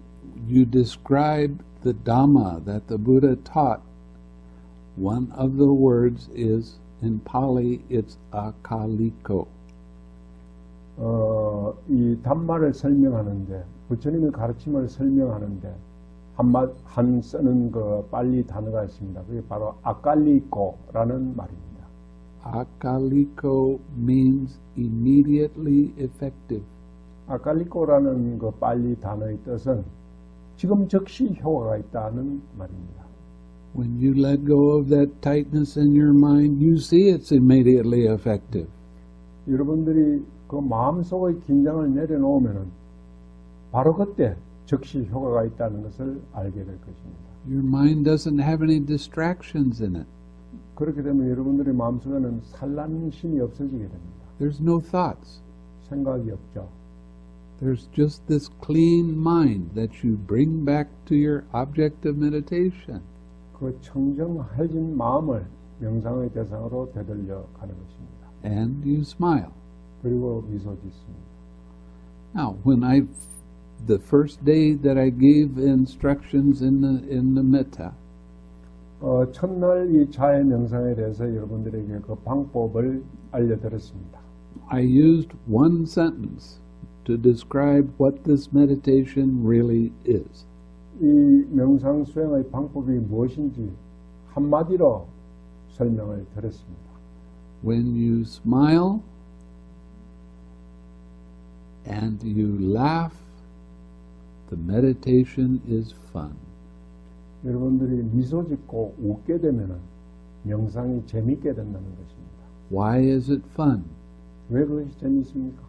you describe the Dhamma that the Buddha taught, one of the words is, in Pali, it's akaliko. 이 담마를 설명하는데 부처님의 가르침을 설명하는데 한 쓰는 그 빨리 단어가 있습니다. 그게 바로 아칼리코라는 말입니다. Akaliko means immediately effective. 아칼리코라는 그 빨리 단어의 뜻은 지금 즉시 효과가 있다는 말입니다. When you let go of that tightness in your mind, you see it's immediately effective. 여러분들이 그 마음속의 긴장을 내려놓으면 바로 그때 즉시 효과가 있다는 것을 알게 될 것입니다. Your mind doesn't have any distractions in it. 그렇게 되면 여러분들의 마음속에는 산란심이 없어지게 됩니다. There's no thoughts. 생각이 없죠. There's just this clean mind that you bring back to your object of meditation. 그 청정해진 마음을 명상의 대상으로 되돌려 가는 것입니다. And you smile. 그리고 미소 짓습니다. Now, the first day that I gave instructions in the metta, 첫날 이 자해 명상에 대해서 여러분들에게 그 방법을 알려드렸습니다. I used one sentence to describe what this meditation really is. 이 명상 수행의 방법이 무엇인지 한마디로 설명을 드렸습니다. When you smile and you laugh, the meditation is fun. 여러분들이 미소 짓고 웃게 되면 명상이 재밌게 된다는 것입니다. Why is it fun? 왜 그것이 재밌습니까?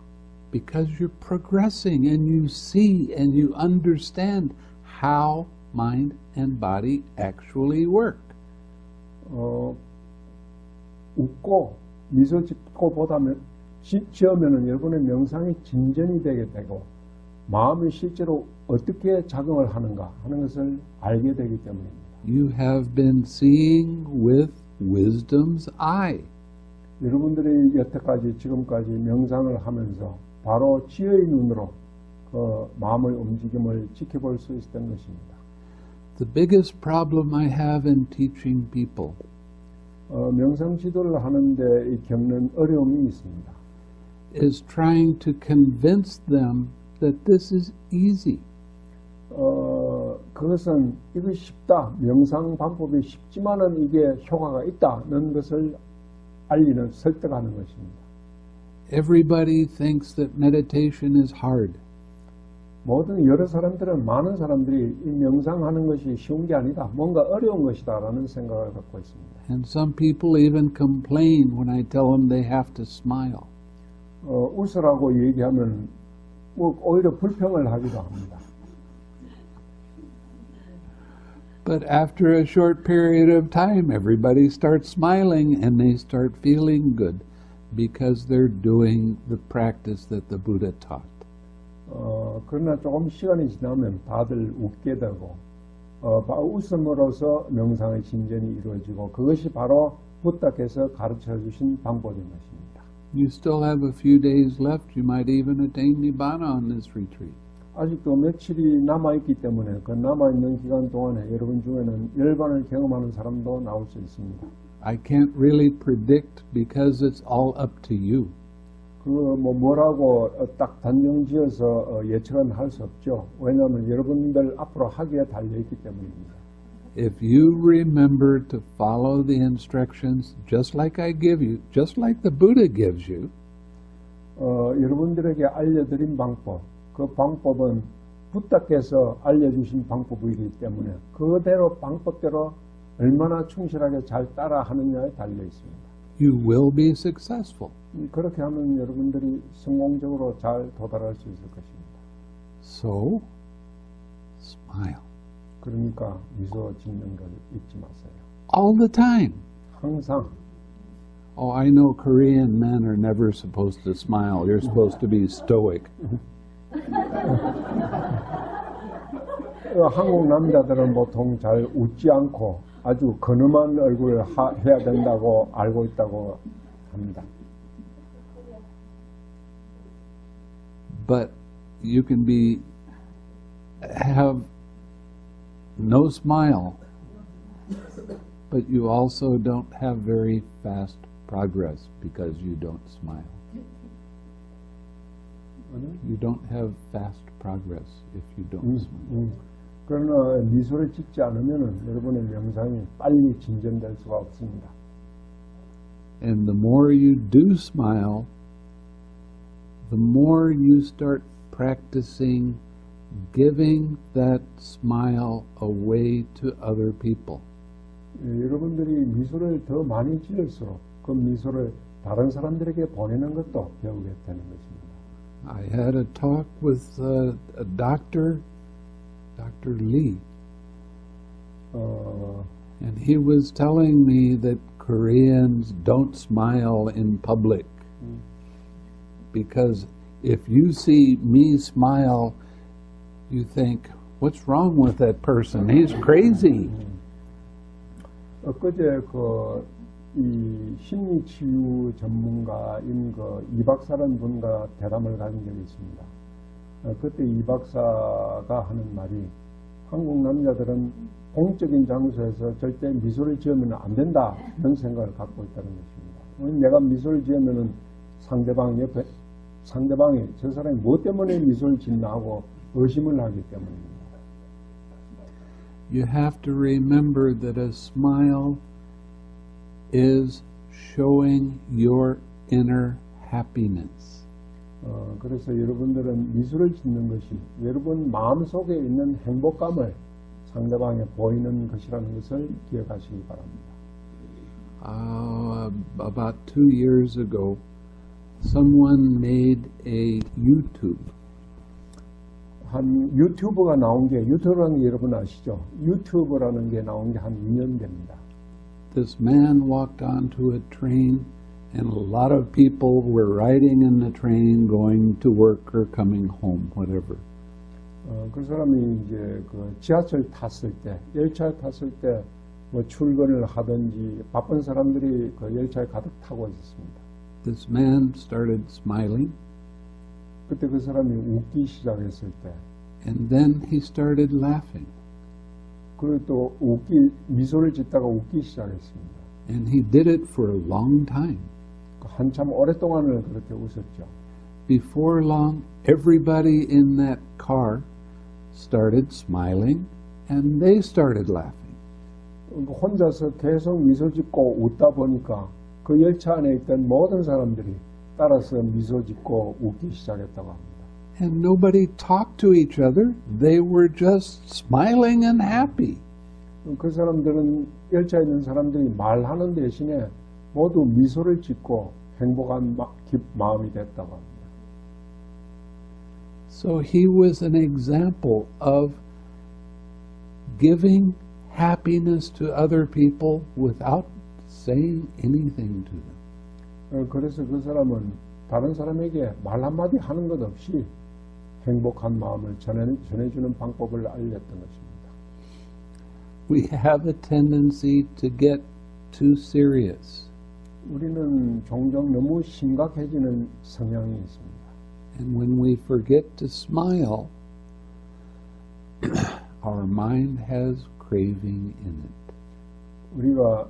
Because you're progressing and you see and you understand how mind and body actually work. 웃고 미소 짓고 지으면 여러분의 명상이 진전이 되게 되고 마음이 실제로 어떻게 작용을 하는가 하는 것을 알게 되기 때문입니다. You have been seeing with wisdom's eye. 여러분들이 여태까지 지금까지 명상을 하면서 바로 지혜의 눈으로 그 마음의 움직임을 지켜볼 수 있었던 것입니다. The biggest problem I have in teaching people 명상 지도를 하는데 겪는 어려움이 있습니다. is trying to convince them that this is easy. 그것은 이것이 쉽다. 명상 방법이 쉽지만은 이게 효과가 있다는 것을 알리는 설득하는 것입니다. Everybody thinks that meditation is hard. 많은 사람들이 이 명상하는 것이 쉬운 게 아니다. 뭔가 어려운 것이다라는 생각을 갖고 있습니다. And some people even complain when I tell them they have to smile. 웃으라고 얘기하면 오히려 불평을 하기도 합니다. But after a short period of time, everybody starts smiling and they start feeling good because they're doing the practice that the Buddha taught. 그러나 조금 시간이 지나면 다들 웃게 되고 웃음으로써 명상의 진전이 이루어지고 그것이 바로 부다께서 가르쳐 주신 방법인 것입니다. You still have a few days left. You might even attain Nibbana on this retreat. 아직도 며칠이 남아있기 때문에 그 남아있는 기간 동안에 여러분 중에는 열반을 경험하는 사람도 나올 수 있습니다. I can't really predict because it's all up to you. 뭐라고 딱 단정지어서 예측은 할 수 없죠. 왜냐하면 여러분들 앞으로 하기에 달려있기 때문입니다. If you remember to follow the instructions just like I give you, just like the Buddha gives you, 여러분들에게 알려드린 방법, 그 방법은 부다께서 알려주신 방법이기 때문에 그대로 방법대로 얼마나 충실하게 잘 따라하느냐에 달려 있습니다. you will be successful. 그렇게 하면 여러분들이 성공적으로 잘 도달할 수 있을 것입니다. So, smile. 그러니까 미소 짓는 걸 잊지 마세요. All the time. 항상. Oh, I know Korean men are never supposed to smile. You're supposed to be stoic. 한국 남자들은 보통 잘 웃지 않고 아주 근엄한 얼굴을 해야 된다고 알고 있다고 합니다. But you can have no smile, but you also don't have very fast progress because you don't smile. You don't have fast progress if you don't smile. 그러나 미소를 짓지 않으면은 여러분의 명상이 빨리 진전될 수가 없습니다. And the more you do smile, the more you start practicing giving that smile away to other people. 여러분들이 미소를 더 많이 지을수록 그 미소를 다른 사람들에게 보내는 것도 배우게 되는 것입니다. I had a talk with a doctor, Dr. Lee, and he was telling me that Koreans don't smile in public because if you see me smile, you think, what's wrong with that person? He's crazy. 엊그제 이 심리치유 전문가인 이 박사라는 분과 대담을 가진 적이 있습니다. 그때 이 박사가 하는 말이 한국 남자들은 공적인 장소에서 절대 미소를 지으면 안 된다 이런 생각을 갖고 있다는 것입니다. 내가 미소를 지으면 상대방이 저 사람이 뭐 때문에 미소를 짓나 하고 의심을 하기 때문입니다. You have to remember that a smile is showing your inner happiness. 그래서 여러분들은 미소를 짓는 것이 여러분 마음속에 있는 행복감을 상대방에 보이는 것이라는 것을 기억하시기 바랍니다. About 2 years ago, someone made a YouTube. 한 유튜브가 나온 게, 유튜브라는 게 여러분 아시죠? 유튜브라는 게 나온 게 한 2년 됩니다. This man walked onto a train and a lot of people were riding in the train going to work or coming home, whatever. 그 사람이 이제 그 지하철 탔을 때, 열차에 탔을 때 뭐 출근을 하든지 바쁜 사람들이 그 열차에 가득 타고 있었습니다. This man started smiling. 그때 그 사람이 웃기 시작했을 때, and then he started laughing. 그리고 또 미소를 짓다가 웃기 시작했습니다. And he did it for a long time. 한참 오랫동안을 그렇게 웃었죠. Before long, everybody in that car started smiling and they started laughing. 혼자서 계속 미소 짓고 웃다 보니까 그 열차 안에 있던 모든 사람들이 따라서 미소 짓고 웃기 시작했다고 합니다. And nobody talked to each other. They were just smiling and happy. 그 사람들은 열차에 있는 사람들이 말하는 대신에 모두 미소를 짓고 행복한 마음이 됐다고 합니다. So he was an example of giving happiness to other people without saying anything to them. 그래서 그 사람은 다른 사람에게 말 한마디 하는 것 없이 행복한 마음을 전해주는 방법을 알렸던 것입니다. We have a tendency to get too serious. 우리는 종종 너무 심각해지는 성향이 있습니다. And when we forget to smile, our mind has craving in it. 우리가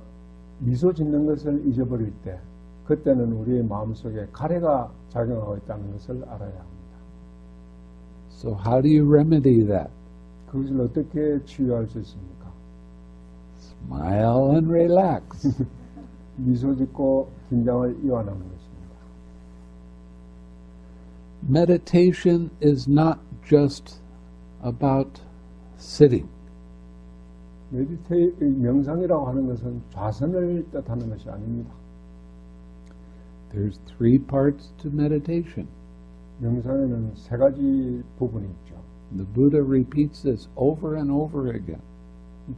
미소 짓는 것을 잊어버릴 때 그때는 우리의 마음속에 가래가 작용하고 있다는 것을 알아야 합니다. So how do you remedy that? 그것을 어떻게 치유할 수 있습니까? Smile and relax. 미소 짓고 긴장을 이완하는 것입니다. Meditation is not just about sitting. 명상이라고 하는 것은 좌선을 뜻하는 것이 아닙니다. There's 3 parts to meditation. 명상에는 3가지 부분이 있죠. The Buddha repeats this over and over again.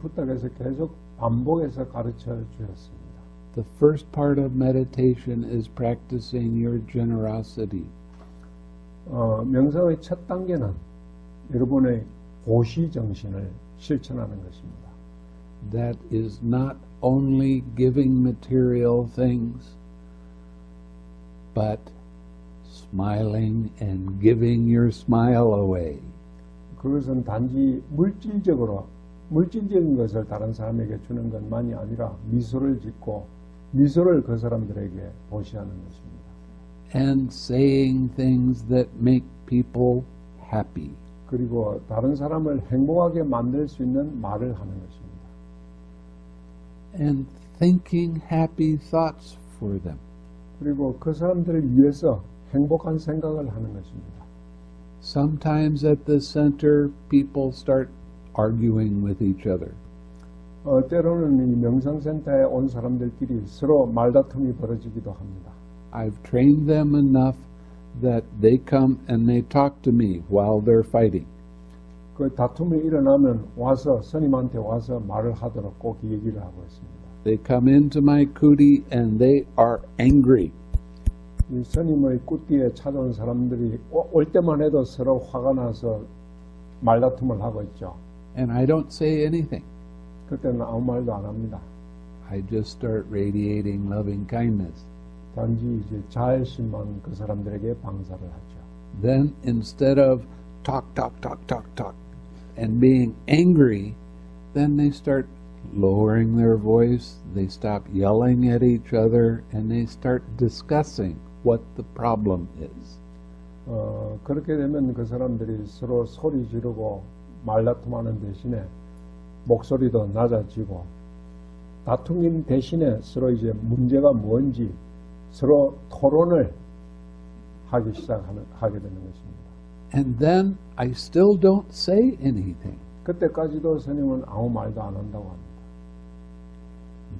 부다께서 계속 반복해서 가르쳐 주셨습니다. The first part of meditation is practicing your generosity. 명상의 첫 단계는 여러분의 고시 정신을 실천하는 것입니다. That is not only giving material things, but smiling and giving your smile away. 그것은 단지 물질적인 것을 다른 사람에게 주는 것만이 아니라 미소를 짓고 미소를 그 사람들에게 보시하는 것입니다. And saying things that make people happy. 그리고 다른 사람을 행복하게 만들 수 있는 말을 하는 것입니다. And thinking happy thoughts for them. 그리고 그 사람들을 위해서 행복한 생각을 하는 것입니다. Sometimes at the center, people start arguing with each other. 때로는 이 명상센터에 온 사람들끼리 서로 말다툼이 벌어지기도 합니다. I've trained them enough that they come and they talk to me while they're fighting. 그 다툼이 일어나면 와서 스님한테 와서 말을 하도록 꼭 얘기를 하고 있습니다. They come into my kuti and they are angry. 이 스님의 꾸띠에 찾아온 사람들이 올 때만 해도 서로 화가 나서 말다툼을 하고 있죠. And I don't say anything. 그때는 아무 말도 안 합니다. I just start radiating loving kindness. 단지 이제 자애심만 그 사람들에게 방사를 하죠. Then instead of talk and being angry, then they start lowering their voice, they stop yelling at each other, and they start discussing what the problem is. 그렇게 되면 그 사람들이 서로 소리 지르고 말다툼하는 대신에 목소리도 낮아지고 다툼인 대신에 서로 이제 문제가 뭔지 서로 토론을 하게 되는 것입니다. And then I still don't say anything. 그때까지도 스님은 아무 말도 안 한다고 합니다.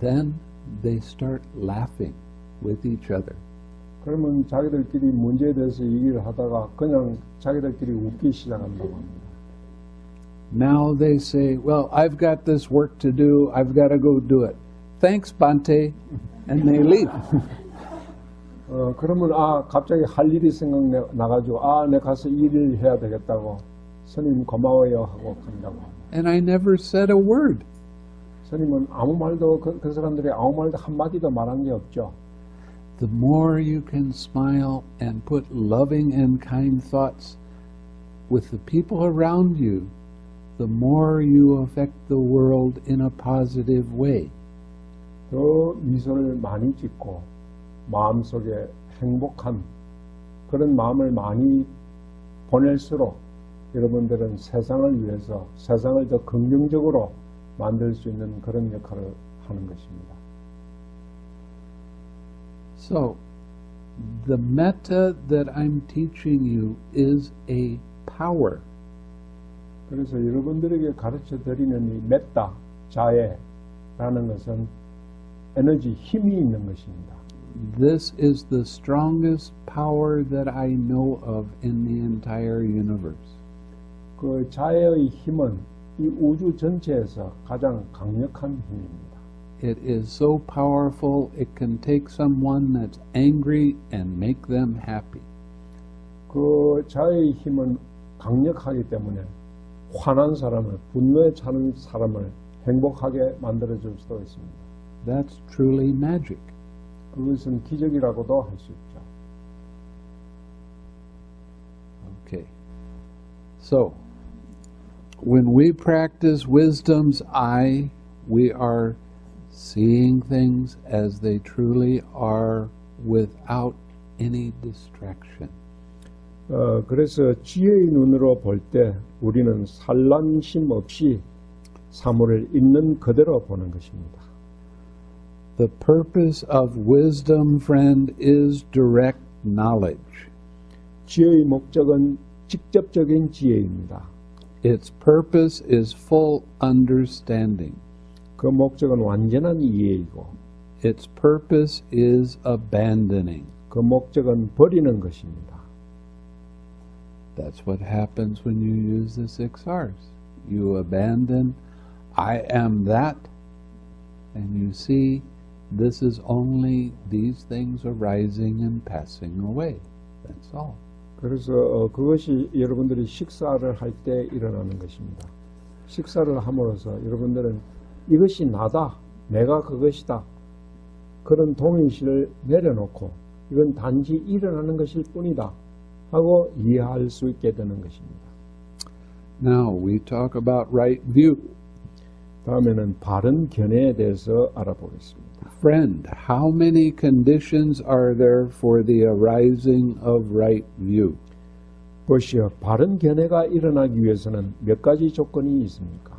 Then they start laughing with each other. 그러면 자기들끼리 문제에 대해서 얘기를 하다가 그냥 자기들끼리 웃기 시작한다고 합니다. Now they say, well, I've got this work to do. I've got to go do it. Thanks, Bante. And they leave. 그러면 갑자기 할 일이 생각나가지고 내 가서 일을 해야 되겠다고 스님 고마워요 하고 간다고 합니다. And I never said a word. 스님은 아무 말도 그 사람들이 아무 말도 한마디도 말한 게 없죠. The more you can smile and put loving and kind thoughts with the people around you, the more you affect the world in a positive way. 더 미소를 많이 짓고 마음속에 행복한 그런 마음을 많이 보낼수록 여러분들은 세상을 위해서 세상을 더 긍정적으로 만들 수 있는 그런 역할을 하는 것입니다. So, the metta that I'm teaching you is a power. 그래서 여러분들에게 가르쳐 드리는 이 메타, 자애라는 것은 에너지, 힘이 있는 것입니다. This is the strongest power that I know of in the entire universe. 그 자애의 힘은 이 우주 전체에서 가장 강력한 힘입니다. It is so powerful it can take someone that's angry and make them happy. 그 자애의 힘은 강력하기 때문에 화난 사람을, 분노에 차는 사람을 행복하게 만들어줄 수도 있습니다. That's truly magic. 그것은 기적이라고도 할 수 있죠. Okay. So, when we practice wisdom's eye, we are seeing things as they truly are without any distraction. 그래서 지혜의 눈으로 볼 때 우리는 산란심 없이 사물을 있는 그대로 보는 것입니다. The purpose of wisdom, friend, is direct knowledge. 지혜의 목적은 직접적인 지혜입니다. Its purpose is full understanding. 그 목적은 완전한 이해이고 Its purpose is abandoning. 그 목적은 버리는 것입니다. That's what happens when you use the 6 R's. You abandon, I am that, and you see this is only these things arising and passing away. That's all. 그래서 그것이 여러분들이 식사를 할 때 일어나는 것입니다. 식사를 함으로써 여러분들은 이것이 나다, 내가 그것이다, 그런 동의식을 내려놓고 이건 단지 일어나는 것일 뿐이다 하고 이해할 수 있게 되는 것입니다. Now we talk about right view. 다음에는 바른 견해에 대해서 알아보겠습니다. Friend, how many conditions are there for the arising of right view? 보시오. 바른 견해가 일어나기 위해서는 몇 가지 조건이 있습니까?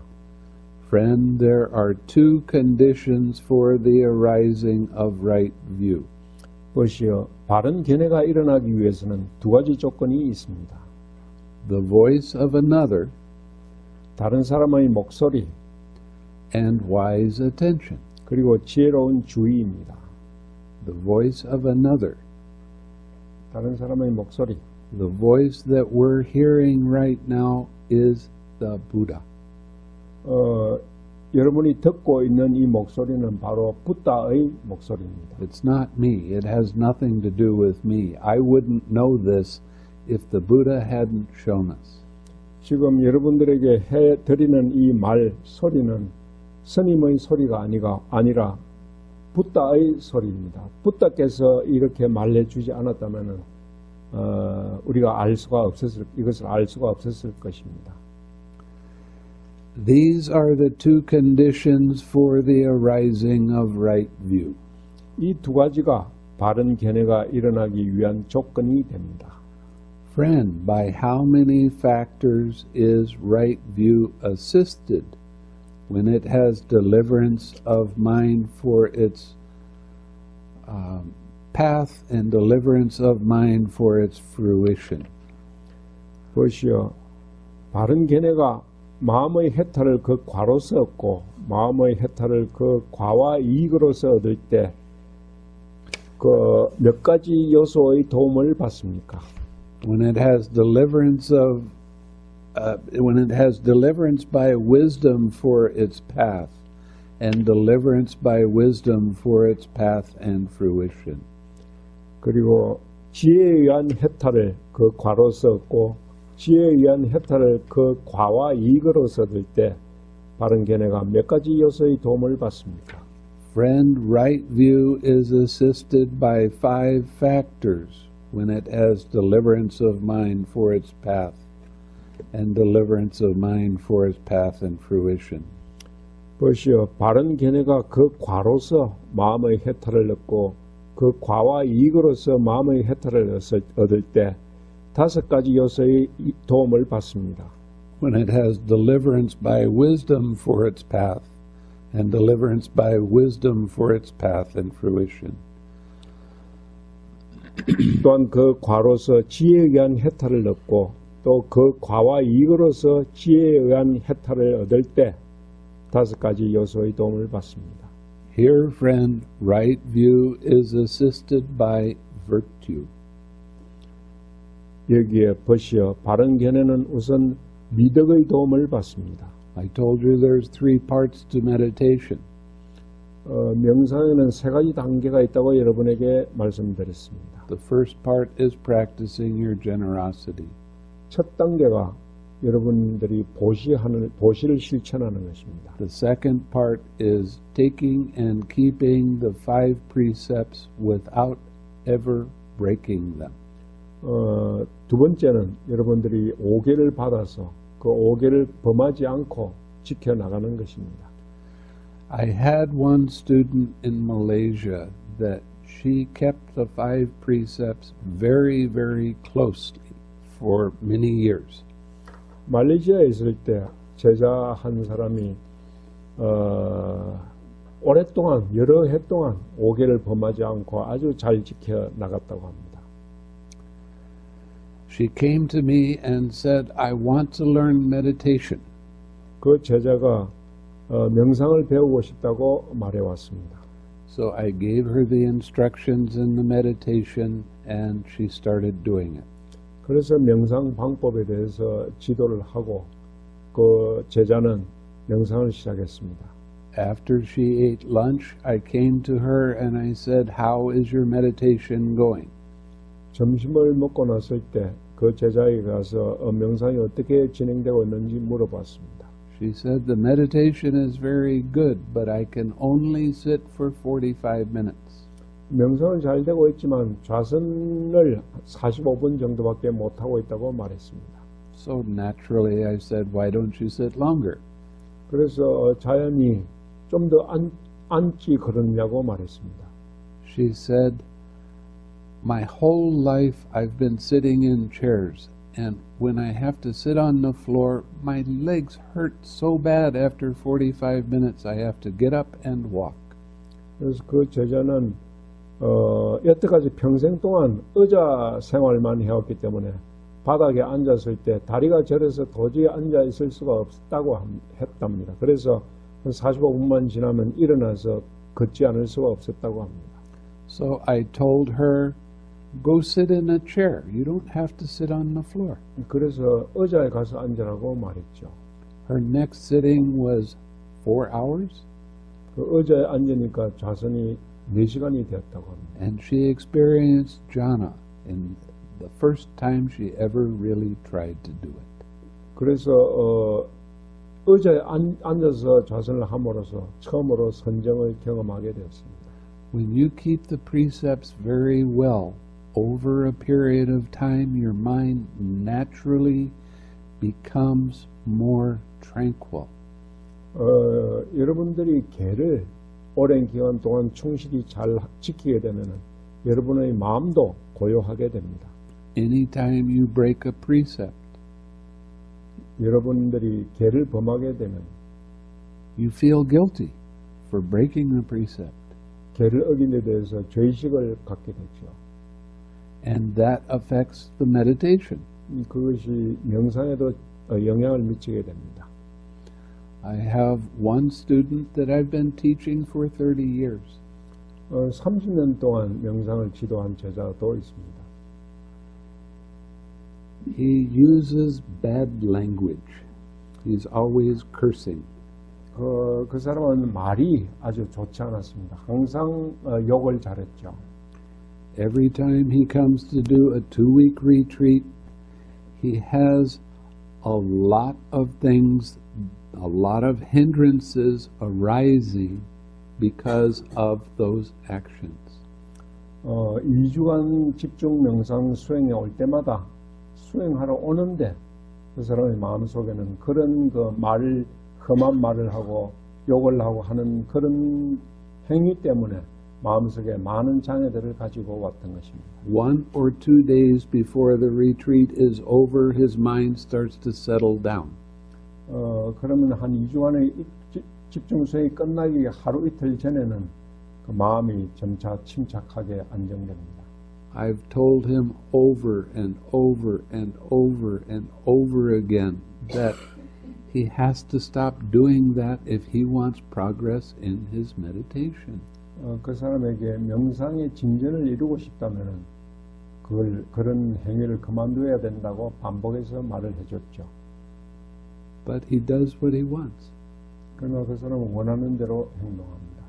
Friend, there are two conditions for the arising of right view. 보시오. 바른 견해가 일어나기 위해서는 두 가지 조건이 있습니다. The voice of another 다른 사람의 목소리 and wise attention. 그리고 지혜로운 주의입니다. The voice of another. 다른 사람의 목소리. The voice that we're hearing right now is the Buddha. 여러분이 듣고 있는 이 목소리는 바로 부다의 목소리입니다. It's not me. It has nothing to do with me. I wouldn't know this if the Buddha hadn't shown us. 지금 여러분들에게 해드리는 이 말 소리는 스님의 소리가 아니라 부다의 소리입니다. 부다께서 이렇게 말해주지 않았다면 우리가 이것을 알 수가 없었을 것입니다. These are the two conditions for the arising of right view. 이 두 가지가 바른 견해가 일어나기 위한 조건이 됩니다. Friend, by how many factors is right view assisted when it has deliverance of mind for its path and deliverance of mind for its fruition? 보시오. 바른 견해가 마음의 해탈을 그 과로서 얻고 마음의 해탈을 그 과와 이익으로서 얻을 때 그 몇 가지 요소의 도움을 받습니까? When it has deliverance by wisdom for its path and deliverance by wisdom for its path and fruition. 그리고 지혜에 의한 해탈을 그 과로서 얻고 지혜에 의한 해탈을 그 과와 이익으로서 얻을 때 바른 견해가 몇 가지 요소의 도움을 받습니까? Friend, right view is assisted by 5 factors when it has deliverance of mind for its path and deliverance of mind for its path and fruition. 보시오. 바른 견해가 그 과로서 마음의 해탈을 얻고 그 과와 이익으로서 마음의 해탈을 얻을 때 5가지 요소의 도움을 받습니다. When it has deliverance by wisdom for its path and deliverance by wisdom for its path and fruition. 또한 그 과로서 지혜에 의한 해탈을 얻고 또 그 과와 이익으로서 지혜에 의한 해탈을 얻을 때 5가지 요소의 도움을 받습니다. Here, friend, right view is assisted by virtue. 여기에 보시오. 바른 견해는 우선 미덕의 도움을 받습니다. I told you there's 3 parts to meditation. 명상에는 3가지 단계가 있다고 여러분에게 말씀드렸습니다. The first part is practicing your generosity. 첫 단계가 여러분들이 보시를 실천하는 것입니다. The second part is taking and keeping the 5 precepts without ever breaking them. 두 번째는 여러분들이 5계를 받아서 그 5계를 범하지 않고 지켜나가는 것입니다. I had one student in Malaysia that she kept the 5 precepts very, very closely for many years. 말레이시아에 있을 때 제자 한 사람이 오랫동안 여러 해 동안 5계를 범하지 않고 아주 잘 지켜나갔다고 합니다. She came to me and said, I want to learn meditation. 그 제자가 명상을 배우고 싶다고 말해왔습니다. So I gave her the instructions in the meditation and she started doing it. 그래서 명상 방법에 대해서 지도를 하고 그 제자는 명상을 시작했습니다. After she ate lunch, I came to her and I said, How is your meditation going? 점심을 먹고 났을 때 그 제자에게 가서 명상이 어떻게 진행되고 있는지 물어봤습니다. She said, The meditation is very good, but I can only sit for 45 minutes. 명상은 잘 되고 있지만 좌선을 45분 정도밖에 못하고 있다고 말했습니다. So naturally I said, Why don't you sit longer? 그래서 자연히 좀 더 앉지 그러냐고 말했습니다. She said, My whole life I've been sitting in chairs And when I have to sit on the floor, my legs hurt so bad after 45 minutes I have to get up and walk. 그래서 그 제자는 여태까지 평생 동안 의자 생활만 해왔기 때문에 바닥에 앉았을 때 다리가 저려서 도저히 앉아 있을 수가 없다고 했답니다. 그래서 한 45분만 지나면 일어나서 걷지 않을 수가 없었다고 합니다. So I told her, go sit in a chair. You don't have to sit on the floor. 그래서 의자에 가서 앉으라고 말했죠. Her next sitting was 4 hours. 그 의자에 앉으니까 좌선이 4시간이 되었다고 합니다. And she experienced jhana in the first time she ever really tried to do it. 그래서 의자에 앉아서 좌선을 함으로써 처음으로 선정을 경험하게 되었습니다. When you keep the precepts very well, over a period of time, your mind naturally becomes more tranquil. 여러분들이 계를 오랜 기간 동안 충실히 잘 지키게 되면 여러분의 마음도 고요하게 됩니다. Anytime you break a precept, 여러분들이 계를 범하게 되면 you feel guilty for breaking the precept. 계를 어긴 데 대해서 죄의식을 갖게 되죠. And that affects the meditation. 그것이 명상에도 영향을 미치게 됩니다. I have one student that I've been teaching for 30 years. 30년 동안 명상을 지도한 제자도 있습니다. He uses bad language. He's always cursing. 그 사람은 말이 아주 좋지 않았습니다. 항상 욕을 잘했죠. Every time he comes to do a 2-week retreat, he has a lot of things, a lot of hindrances arising because of those actions. 2주간 집중 명상 수행에 올 때마다 수행하러 오는데 그 사람의 마음속에는 그런 험한 말을 하고 욕을 하고 하는 그런 행위 때문에 마음속에 많은 장애들을 가지고 왔던 것입니다. 1 or 2 days before the retreat is over, his mind starts to settle down. 그러면 한 2주간의 집중 수행이 끝나기 하루 이틀 전에는 그 마음이 점차 침착하게 안정됩니다. I've told him over and over and over and over again that he has to stop doing that if he wants progress in his meditation. 그 사람에게 명상의 진전을 이루고 싶다면 그런 행위를 그만둬야 된다고 반복해서 말을 해줬죠. But he does what he wants. 그러나 그 사람은 원하는 대로 행동합니다.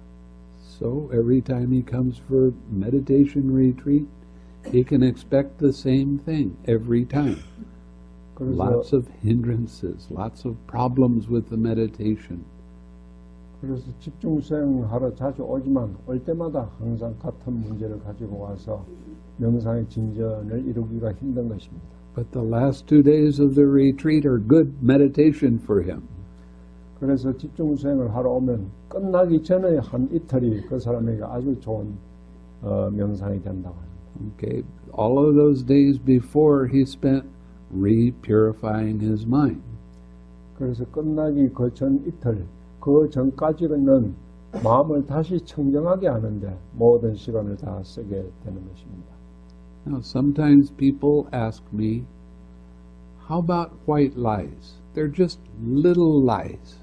So every time he comes for meditation retreat, he can expect the same thing every time. Lots of hindrances, lots of problems with the meditation. 그래서 집중 수행하러 자주 오지만 올 때마다 항상 같은 문제를 가지고 와서 명상의 진전을 이루기가 힘든 것입니다. But the last 2 days of the retreat are good meditation for him. 그래서 집중 수행을 하러 오면 끝나기 전에 한 이틀이 그 사람에게 아주 좋은 명상이 된다고 합니다. Okay, all of those days before he spent re-purifying his mind. 그래서 끝나기 그 전 이틀, 그 전까지는 마음을 다시 청정하게 하는데 모든 시간을 다 쓰게 되는 것입니다. Now, sometimes people ask me, how about white lies? They're just little lies.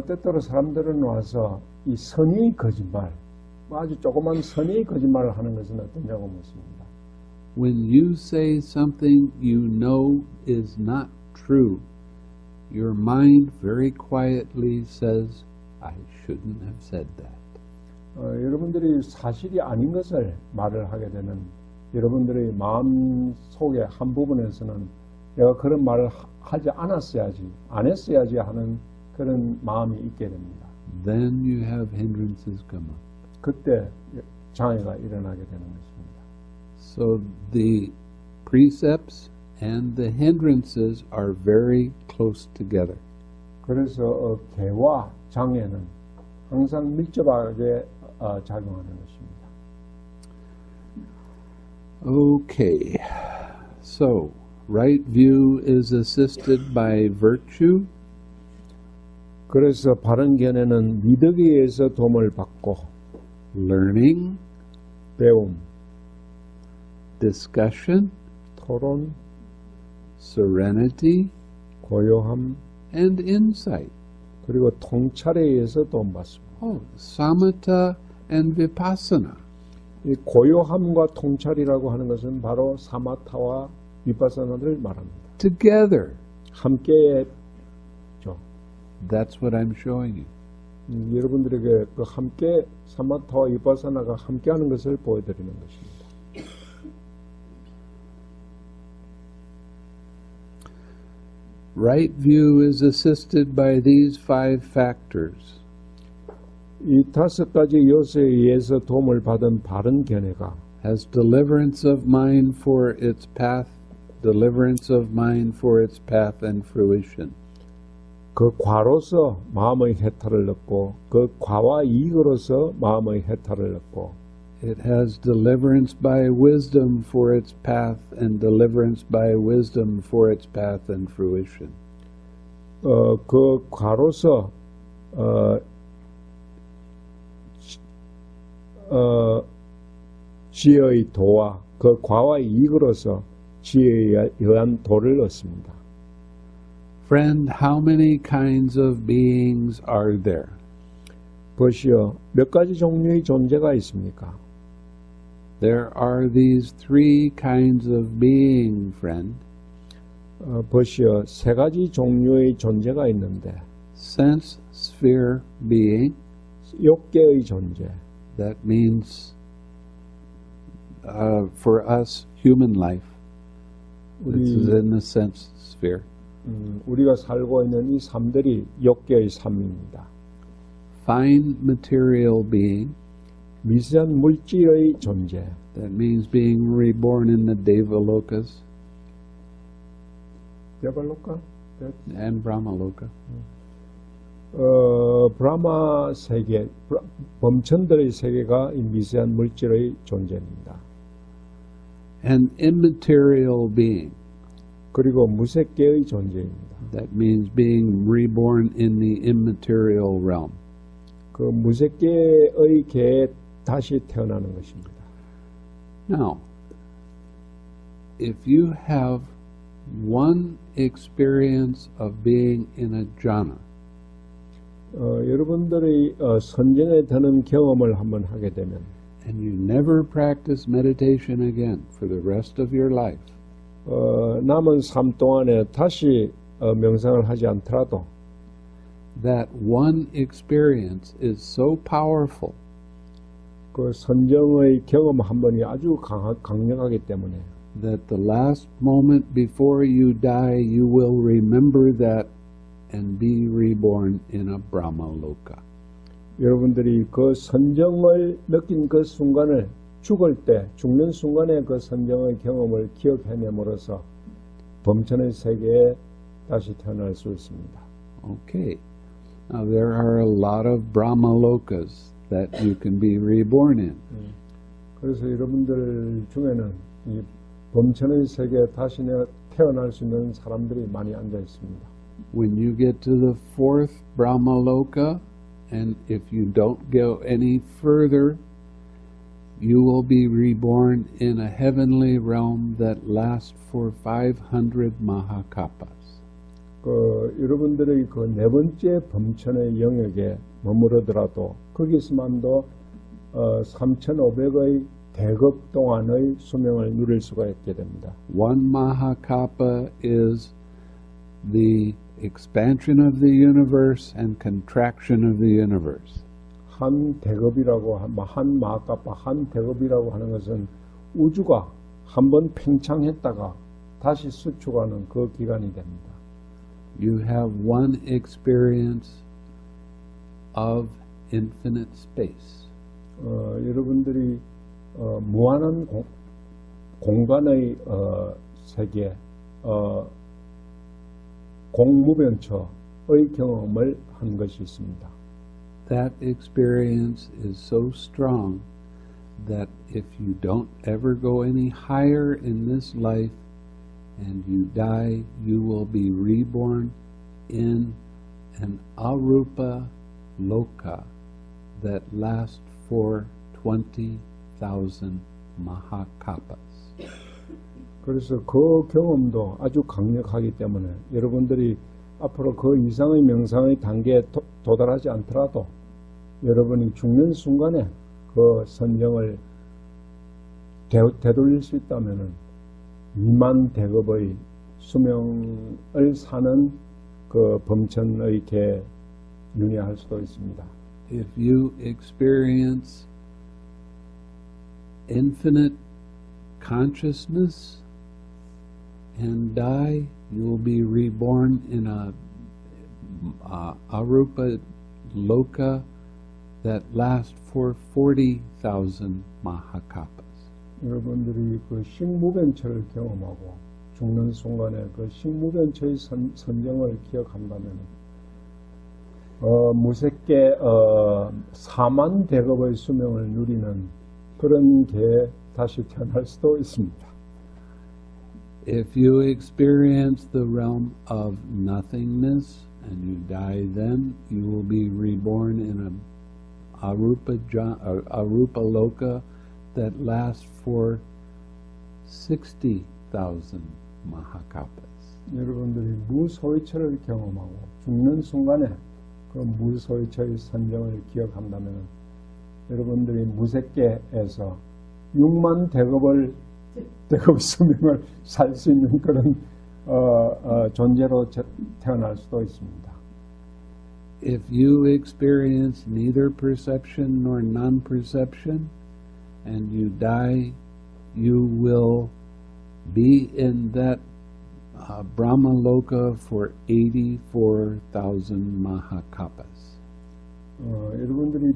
때때로 사람들은 와서 이 선의 거짓말, 아주 조그만 선의 거짓말을 하는 것은 어떠냐고 묻습니다. When you say something you know is not true, your mind very quietly says, I shouldn't have said that. 여러분들이 사실이 아닌 것을 말을 하게 되는 여러분들의 마음 속의 한 부분에서는 내가 그런 말을 하지 않았어야지, 안 했어야지 하는 그런 마음이 있게 됩니다. Then you have hindrances come up. 그때 장애가 일어나게 되는 것입니다. So the precepts and the hindrances are very close together. 그래서 개와 장애는 항상 밀접하게 작용하는 것입니다. Okay, so Right view is assisted by virtue. 그래서 바른 견해는 미덕에 의해서 도움을 받고 Learning, 배움, discussion, 토론, serenity, 고요함, and insight. 그리고 통찰에 의해서 도움받습니다. Oh, samatha and vipassana. 이 고요함과 통찰이라고 하는 것은 바로 사마타와 비파사나를 말합니다. Together. 함께죠. That's what I'm showing you. 여러분들에게 그 함께 사마타와 비파사나가 함께하는 것을 보여드리는 것입니다. Right view is assisted by these 5 factors. 이 5가지 요소에 의해서 도움을 받은 바른 견해가 Has deliverance of mind for its path, deliverance of mind for its path and fruition. 그 과로서 마음의 해탈을 얻고 그 과와 이익으로서 마음의 해탈을 얻고 It has deliverance by wisdom for its path and deliverance by wisdom for its path and fruition. 그 과로서 지혜의 도와 그 과와의 이익으로서 지혜에 의한 도를 얻습니다. Friend, how many kinds of beings are there? 보시오, 몇 가지 종류의 존재가 있습니까? There are these 3 kinds of being, friend. 보시오, 3가지 종류의 존재가 있는데 Sense sphere being, 욕계의 존재, that means for us human life. This is in the sense sphere. 우리가 살고 있는 이 삶들이 욕계의 삶입니다. Fine material being, 미세한 물질의 존재, that means being reborn in the Devalokas 데발로카? and Brahmaloka. 브라마 세계, 범천들의 세계가 이 미세한 물질의 존재입니다. An immaterial being, 그리고 무색계의 존재입니다. that means being reborn in the immaterial realm. 그 무색계의 계에 다시 태어나는 것입니다. Now, if you have one experience of being in a jhana, 여러분들의 선정에 드는 경험을 한번 하게 되면 and you never practice meditation again for the rest of your life, 남은 삶 동안에 다시 명상을 하지 않더라도 that one experience is so powerful 그 선정의 경험 한 번이 아주 강력하기 때문에 that the last moment before you die, you will remember that and be reborn in a Brahmaloka. 여러분들이 그 선정을 느낀 그 순간을 죽을 때, 죽는 순간에 그 선정의 경험을 기억해냄으로써 범천의 세계에 다시 태어날 수 있습니다. Okay. Now there are a lot of Brahmalokas that you can be reborn in. 그래서 여러분들 중에는 이 범천의 세계에 다시 태어날 수 있는 사람들이 많이 앉아 있습니다. When you get to the 4th Brahmaloka, and if you don't go any further, you will be reborn in a heavenly realm that lasts for 500 Mahākappas. 여러분들의 그 4번째 범천의 영역에 머무르더라도 거기서만도 3,500의 대급 동안의 수명을 누릴 수가 있게 됩니다. 1 Mahākappa is the expansion of the universe and contraction of the universe. 한 대급이라고 한 마하카파 한 대급이라고 하는 것은 우주가 한번 팽창했다가 다시 수축하는 그 기간이 됩니다. You have one experience of infinite space. 여러분들이 무한한 공간의 세계, 공무변처의 경험을 한 것이 있습니다. That experience is so strong that if you don't ever go any higher in this life, and you die, you will be reborn in an arupa loka that lasts for 20,000 Mahākāpas. 그래서 그 경험도 아주 강력하기 때문에 여러분들이 앞으로 그 이상의 명상의 단계에 도달하지 않더라도 여러분이 죽는 순간에 그 선정을 되돌릴 수 있다면 2만 대급의 수명을 사는 그 범천의 개 윤회할 수도 있습니다. If you experience infinite consciousness and die, you will be reborn in a arupa loka that lasts for 40,000 Mahākāpas. 여러분들이 그 식무변처를 경험하고 죽는 순간에 그 식무변처의 선정을 기억한다면 무색계 4만 대급의 수명을 누리는 그런 개에 다시 태어날 수도 있습니다. If you experience the realm of nothingness and you die then, you will be reborn in a arupa loka that lasts for 60,000 Mahākāpas. 여러분들이 무소위처를 경험하고 죽는 순간에 그 무소위처의 선정을 기억한다면 여러분들이 무색계에서 6만 대급 수명을 살 수 있는 그런 존재로 태어날 수도 있습니다. If you experience neither perception nor non-perception and you die, you will be in that Brahma Loka for 84,000 Mahākāpas. 여러분들이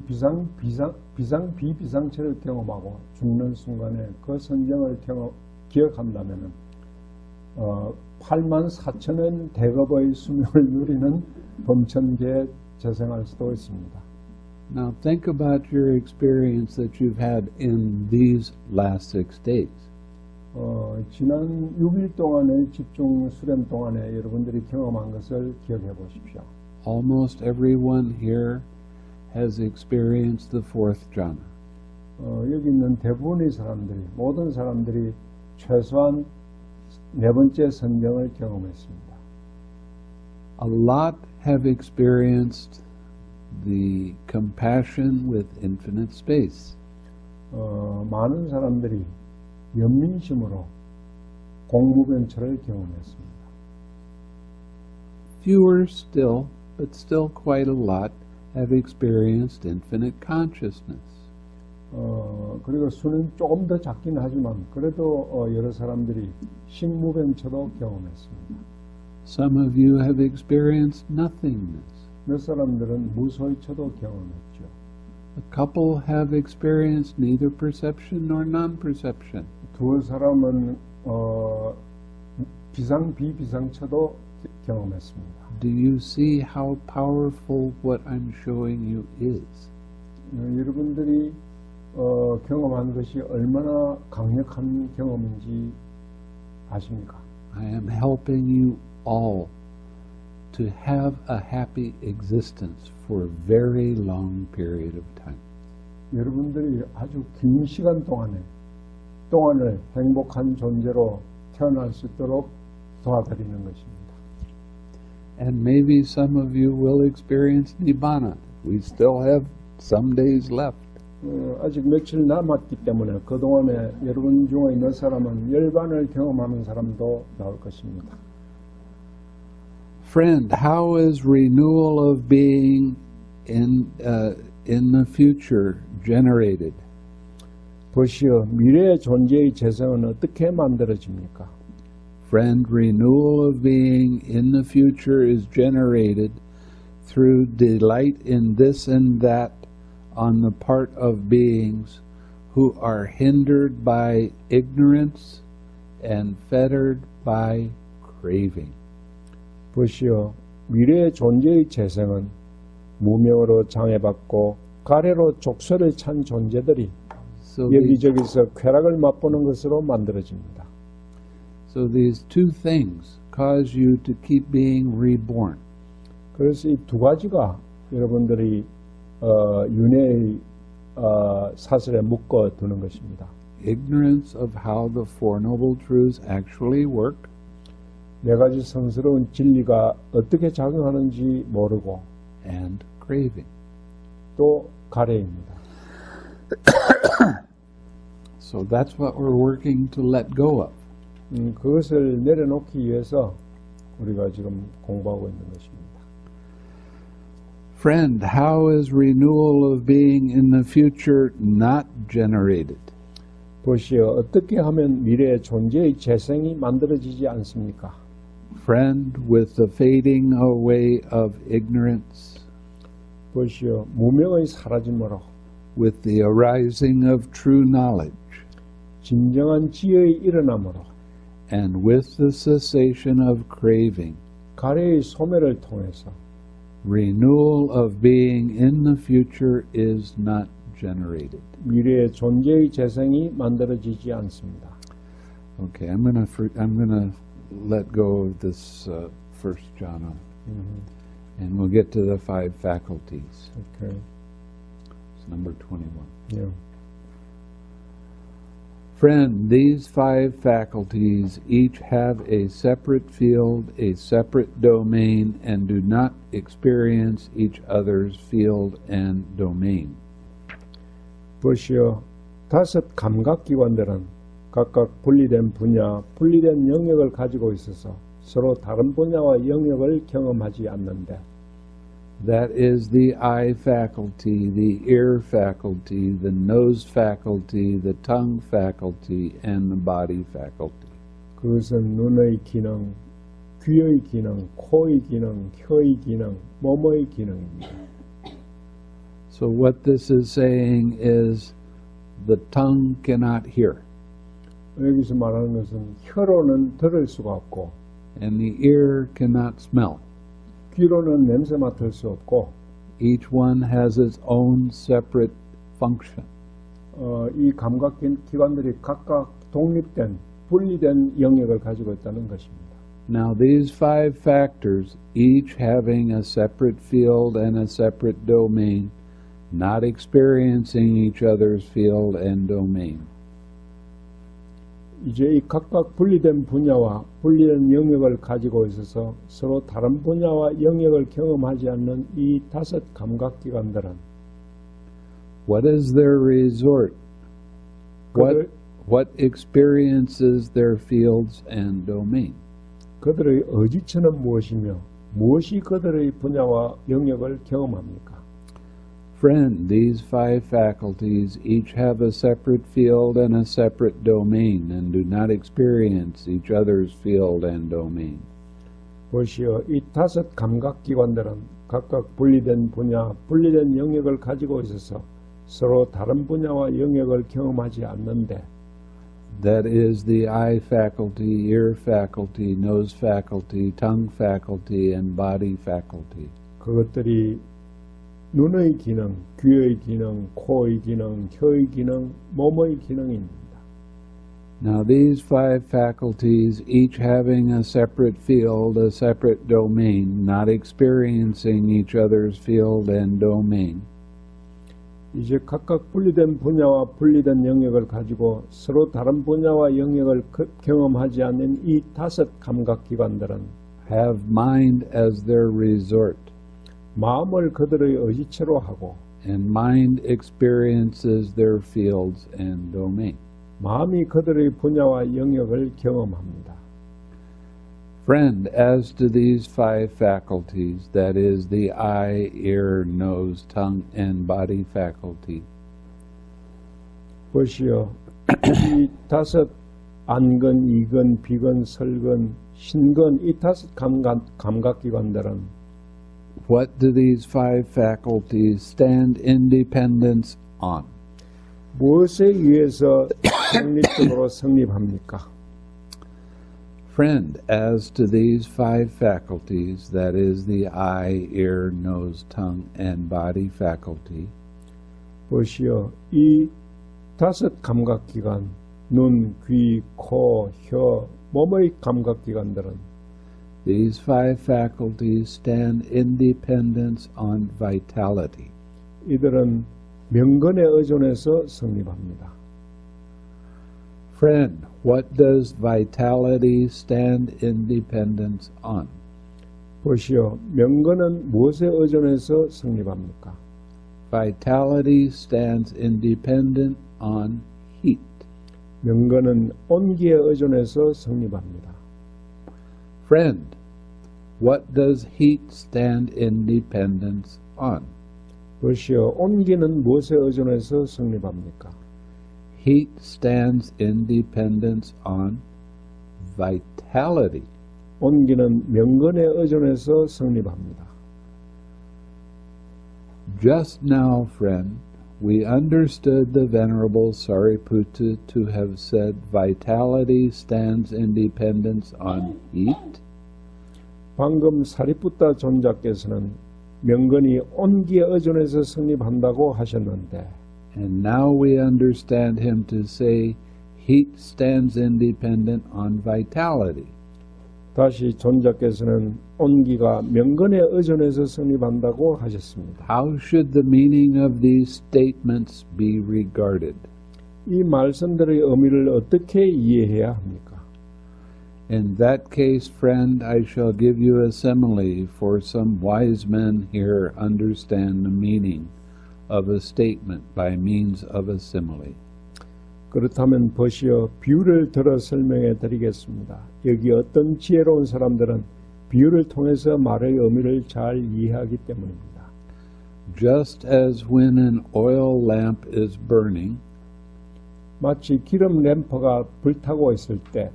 비상비비상체를 경험하고 죽는 순간에 그 선정을 기억한다면 8만 4천엔 대급의 수명을 누리는 범천계에 재생할 수도 있습니다. Now think about your experience that you've had in these last 6 days. 지난 6일 동안의 집중 수련 동안에 여러분들이 경험한 것을 기억해 보십시오. Almost everyone here has experienced the fourth jhana. 여기 있는 대부분의 사람들이, 모든 사람들이 최소한 네 번째 선정을 경험했습니다. A lot have experienced the compassion with infinite space. 많은 사람들이 연민심으로 공무변처를 경험했습니다. Fewer still, but still quite a lot, have experienced infinite consciousness. 그리고 수는 조금 더 작긴 하지만 그래도 여러 사람들이 식무변처도 경험했습니다. Some of you have experienced nothingness. 몇 사람들은 무소위처도 경험했죠. A couple have experienced neither perception nor non-perception. 두 사람은 비상비비상처도 경험했습니다. Do you see how powerful what I'm showing you is? 여러분들이 경험한 것이 얼마나 강력한 경험인지 아십니까? I am helping you all to have a happy existence for a very long period of time. 여러분들이 아주 긴 시간 동안을 행복한 존재로 태어날 수 있도록 도와드리는 것입니다. And maybe some of you will experience Nibbana. We still have some days left. 아직 며칠 남았기 때문에 그동안에 여러분 중에 몇 사람은 열반을 경험하는 사람도 나올 것입니다. Friend, how is renewal of being in the future generated? 보시오, 미래의 존재의 재생은 어떻게 만들어집니까? Friend, renewal of being in the future is generated through delight in this and that on the part of beings who are hindered by ignorance and fettered by craving. 보시오, 미래의 존재의 재생은 무명으로 장애받고 가래로 족쇄를 찬 존재들이 여기저기서 쾌락을 맛보는 것으로 만들어집니다. So these two things cause you to keep being reborn. 그래서 이 두 가지가 여러분들이 윤회의 사슬에 묶어 두는 것입니다. Ignorance of how the Four Noble Truths actually work, 네 가지 성스러운 진리가 어떻게 작용하는지 모르고 and craving. 또 가래입니다. So that's what we're working to let go of. 그것을 내려놓기 위해서 우리가 지금 공부하고 있는 것입니다. Friend, how is renewal of being in the future not generated? 보시오, 어떻게 하면 미래의 존재의 재생이 만들어지지 않습니까? Friend, with the fading away of ignorance, 보시오, 무명의 사라짐으로 with the arising of true knowledge, 진정한 지혜의 일어남으로 and with the cessation of craving, 가래의 소멸을 통해서 renewal of being in the future is not generated. 미래의 존재의 재생이 만들어지지 않습니다. Okay, I'm gonna let go of this first jhana, and we'll get to the five faculties. Okay. It's number 21. Yeah. Friend, these five faculties each have a separate field, a separate domain, and do not experience each other's field and domain. 보시오, 다섯 감각기관들은 각각 분리된 분야, 분리된 영역을 가지고 있어서 서로 다른 분야와 영역을 경험하지 않는데 That is the eye faculty, the ear faculty, the nose faculty, the tongue faculty, and the body faculty. 그것은 눈의 기능, 귀의 기능, 코의 기능, 혀의 기능, 몸의 기능입니다. So what this is saying is the tongue cannot hear, 여기서 말하는 것은 혀로는 들을 수가 없고 and the ear cannot smell. 귀로는 냄새 맡을 수 없고 Each one has its own separate function. 이 감각기관들이 각각 독립된 분리된 영역을 가지고 있다는 것입니다. Now these five factors, each having a separate field and a separate domain, not experiencing each other's field and domain. 이제 이 각각 분리된 분야와 분리된 영역을 가지고 있어서 서로 다른 분야와 영역을 경험하지 않는 이 다섯 감각기관들은 What is their resort? What experiences their fields and domain? 그들의 의지처는 무엇이며 무엇이 그들의 분야와 영역을 경험합니까? Friend, these five faculties each have a separate field and a separate domain and do not experience each other's field and domain. 보시오, 이 다섯 감각기관들은 각각 분리된 분야, 분리된 영역을 가지고 있어서 서로 다른 분야와 영역을 경험하지 않는데 That is the eye faculty, ear faculty, nose faculty, tongue faculty, and body faculty. 그것들이 눈의 기능, 귀의 기능, 코의 기능, 혀의 기능, 몸의 기능입니다. Now these five faculties, each having a separate field, a separate domain, not experiencing each other's field and domain. 이제 각각 분리된 분야와 분리된 영역을 가지고 서로 다른 분야와 영역을 경험하지 않는 이 다섯 감각기관들은 have mind as their resort, 마음을 그들의 의지체로 하고 and mind experiences their fields and domain. 마음이 그들의 분야와 영역을 경험합니다. Friend, as to these five faculties, that is the eye, ear, nose, tongue, and body faculty, 보시오, 이 다섯 안근, 이근, 비근, 설근, 신근 이 다섯 감각기관들은 what do these five faculties stand independence on? 무엇에 의해서 독립적으로 성립합니까? Friend, as to these five faculties, that is the eye, ear, nose, tongue, and body faculty, 보시오, 이 다섯 감각기관, 눈, 귀, 코, 혀, 몸의 감각기관들은 these five faculties stand independent on vitality. 이들은 명근에 의존해서 성립합니다. Friend, what does vitality stand independent on? 보시오, 명근은 무엇에 의존해서 성립합니까? Vitality stands independent on heat. 명근은 온기에 의존해서 성립합니다. Friend, what does heat stand independent on? 보시오, 온기는 무엇에 의존해서 성립합니까? Heat stands independent on vitality. 온기는 명근에 의존해서 성립합니다. Just now, friend, we understood the Venerable Sāriputta to have said vitality stands independent on heat. 방금 사리푸타 존자께서는 명근이 온기에 의존해서 성립한다고 하셨는데 And now we understand him to say heat stands independent on vitality. 다시 존자께서는 온기가 명근에 의존해서 성립한다고 하셨습니다. How should the meaning of these statements be regarded? 이 말씀들의 의미를 어떻게 이해해야 합니까? In that case, friend, I shall give you a simile, for some wise men here understand the meaning of a statement by means of a simile. 그렇다면 보시어 비유를 들어 설명해 드리겠습니다. 여기 어떤 지혜로운 사람들은 비유를 통해서 말의 의미를 잘 이해하기 때문입니다. Just as when an oil lamp is burning, 마치 기름 램프가 불타고 있을 때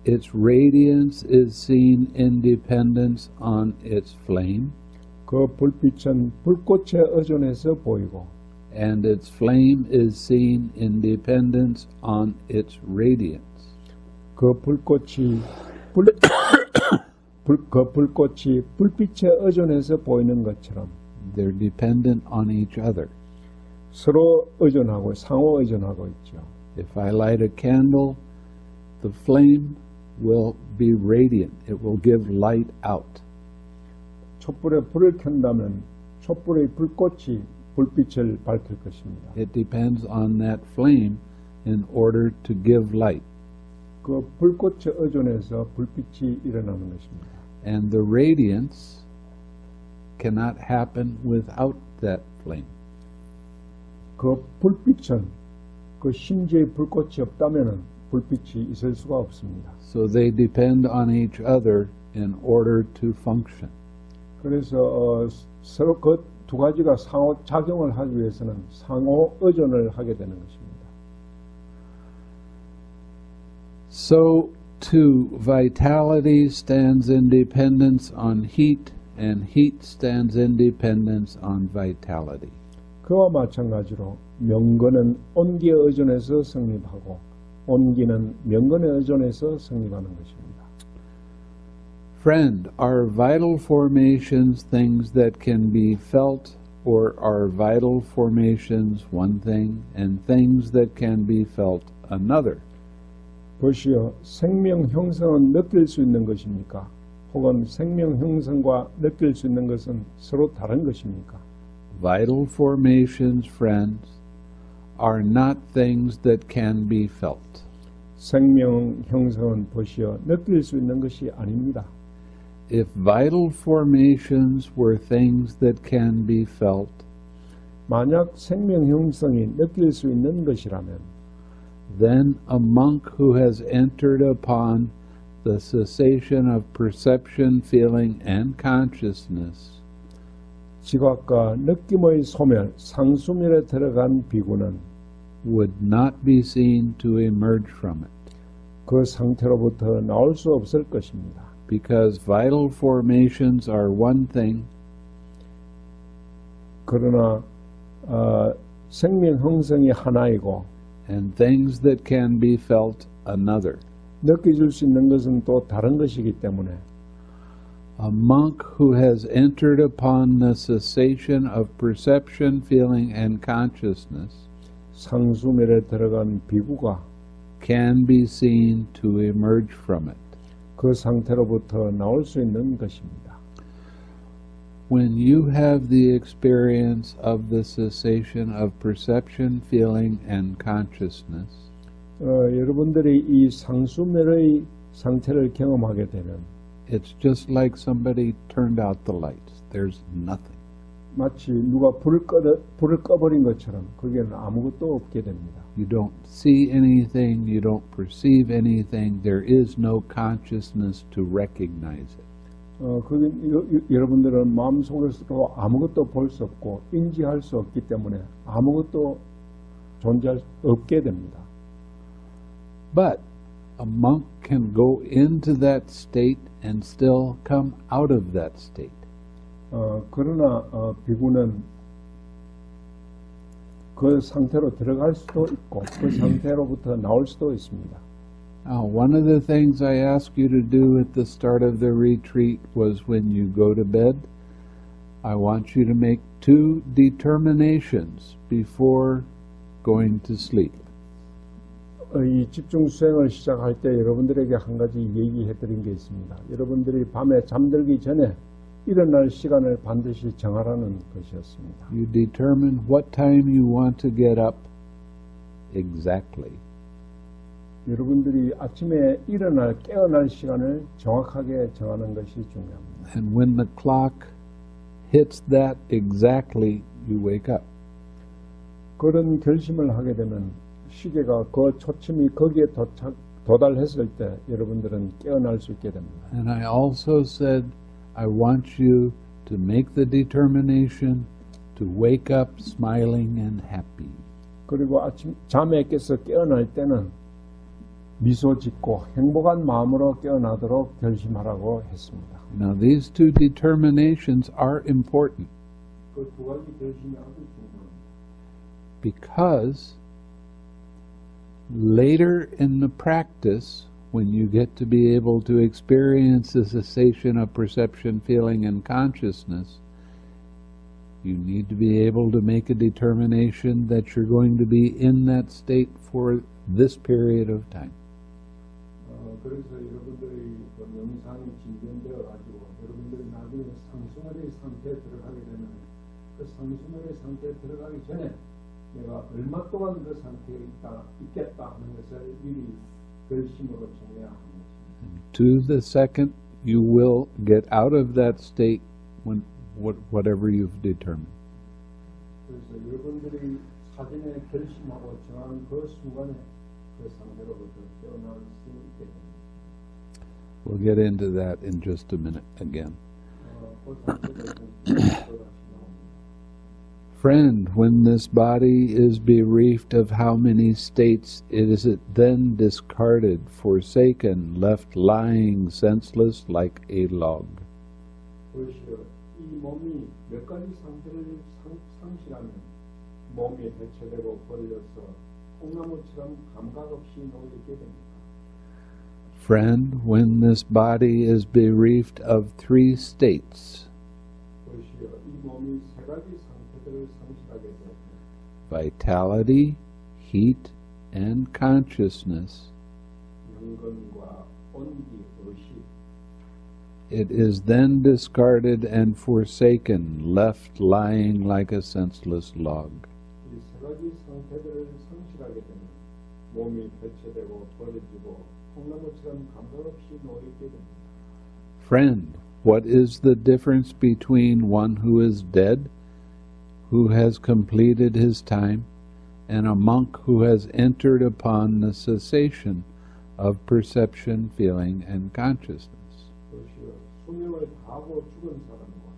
its radiance is seen independent on its flame, 그 불빛은 불꽃에 의존해서 보이고 and its flame is seen independent on its radiance. 그 불꽃이 불빛에 의존해서 보이는 것처럼 They're dependent on each other. 서로 의존하고 상호 의존하고 있죠. If I light a candle, the flame will be radiant. It will give light out. 촛불에 불을 켠다면 촛불의 불꽃이 불빛을 밝힐 것입니다. It depends on that flame in order to give light. 그 불꽃에 의존해서 불빛이 일어나는 것입니다. And the radiance cannot happen without that flame. 그 불빛은 그 심지의 불꽃이 없다면 불빛이 있을 수가 없습니다. So they depend on each other in order to function. 그래서 서로 그 두 가지가 상호 작용을 하기 위해서는 상호 의존을 하게 되는 것입니다. So too, vitality stands independence on heat, and heat stands independence on vitality. 그와 마찬가지로 명근은 온기에 의존해서 성립하고 온기는 명근에 의존해서 성립하는 것입니다. Friend, are vital formations things that can be felt, or are vital formations one thing and things that can be felt another? 보시오, 생명 형성은 느낄 수 있는 것입니까? 혹은 생명 형성과 느낄 수 있는 것은 서로 다른 것입니까? Vital formations, friends, are not things that can be felt. 생명 형성은 보시오, 느낄 수 있는 것이 아닙니다. If vital formations were things that can be felt, 만약 생명 형성이 느낄 수 있는 것이라면 then a monk who has entered upon the cessation of perception, feeling, and consciousness 지각과 느낌의 소멸, 상수멸에 들어간 비구는 would not be seen to emerge from it, 그 상태로부터 나올 수 없을 것입니다. because vital formations are one thing, 그러나 생명 형성이 하나이고 and things that can be felt another. 느껴질 수 있는 것은 또 다른 것이기 때문에 A monk who has entered upon the cessation of perception, feeling, and consciousness 상수멸에 들어간 비구가 can be seen to emerge from it. 그 상태로부터 나올 수 있는 것입니다. When you have the experience of the cessation of perception, feeling, and consciousness, 여러분들이 이 상수멸의 상태를 경험하게 되면 it's just like somebody turned out the lights. There's nothing. 마치 누가 불을 꺼버린 것처럼 거기에는 아무것도 없게 됩니다. You don't see anything, you don't perceive anything, there is no consciousness to recognize it. 거기 여러분들은 마음속으로서도 아무것도 볼 수 없고 인지할 수 없기 때문에 아무것도 존재할 수 없게 됩니다. But a monk can go into that state and still come out of that state. 그러나 비구는 그 상태로 들어갈 수도 있고 그 상태로부터 나올 수도 있습니다. One of the things I asked you to do at the start of the retreat was when you go to bed, I want you to make 2 determinations before going to sleep. 이 집중 수행을 시작할 때 여러분들에게 한 가지 얘기해 드린 게 있습니다. 여러분들이 밤에 잠들기 전에 일어날 시간을 반드시 정하라는 것이었습니다. You determine what time you want to get up exactly. 여러분들이 아침에 깨어날 시간을 정확하게 정하는 것이 중요합니다. And when the clock hits that exactly, you wake up. 그런 결심을 하게 되면 시계가 그 초침이 거기에 도달했을 때 여러분들은 깨어날 수 있게 됩니다. And I also said, I want you to make the determination to wake up smiling and happy. 그리고 아침 잠에 깨서 깨어날 때는 미소 짓고 행복한 마음으로 깨어나도록 결심하라고 했습니다. Now these 2 determinations are important 그 2가지 결심이 아주 중요합니다. because later in the practice, when you get to be able to experience the cessation of perception, feeling, and consciousness, you need to be able to make a determination that you're going to be in that state for this period of time. 그래서 여러분들이 명상이 진전되어 가지고 여러분들이 나중에 상수멸의 상태에 들어가게 되면 그 상수멸의 상태에 들어가기 전에 내가 얼마 동안 그 상태에 있겠다 하는 것을 미리 결심으로 정해야 합니다. To the second, you will get out of that state when whatever you've determined. 그래서 여러분들이 사전에 결심하고 정하는 그 순간에 그 상태로부터 깨어날 수 있게 됩니다. We'll get into that in just a minute again. Friend, when this body is bereft of how many states, is it then discarded, forsaken, left lying senseless like a log? 이 몸이 몇 가지 상태를 상실하면 몸이 해체되고 버려져서 콩나무처럼 감각 없이 놓이게 됩니다. Friend, when this body is bereft of 3 states, 이 몸이 3가지 상태들을 상실하게 됩니다. vitality, heat, and consciousness, 영건과 온기, 의식, it is then discarded and forsaken, left lying like a senseless log. 이 3가지 상태들을 상실하게 되면 몸이 해체되고 버려지고 콩나무처럼 감각 없이 놓이게 됩니다. Friend, what is the difference between one who is dead, who has completed his time, and a monk who has entered upon the cessation of perception, feeling, and consciousness? 수명을 다하고 죽은 사람과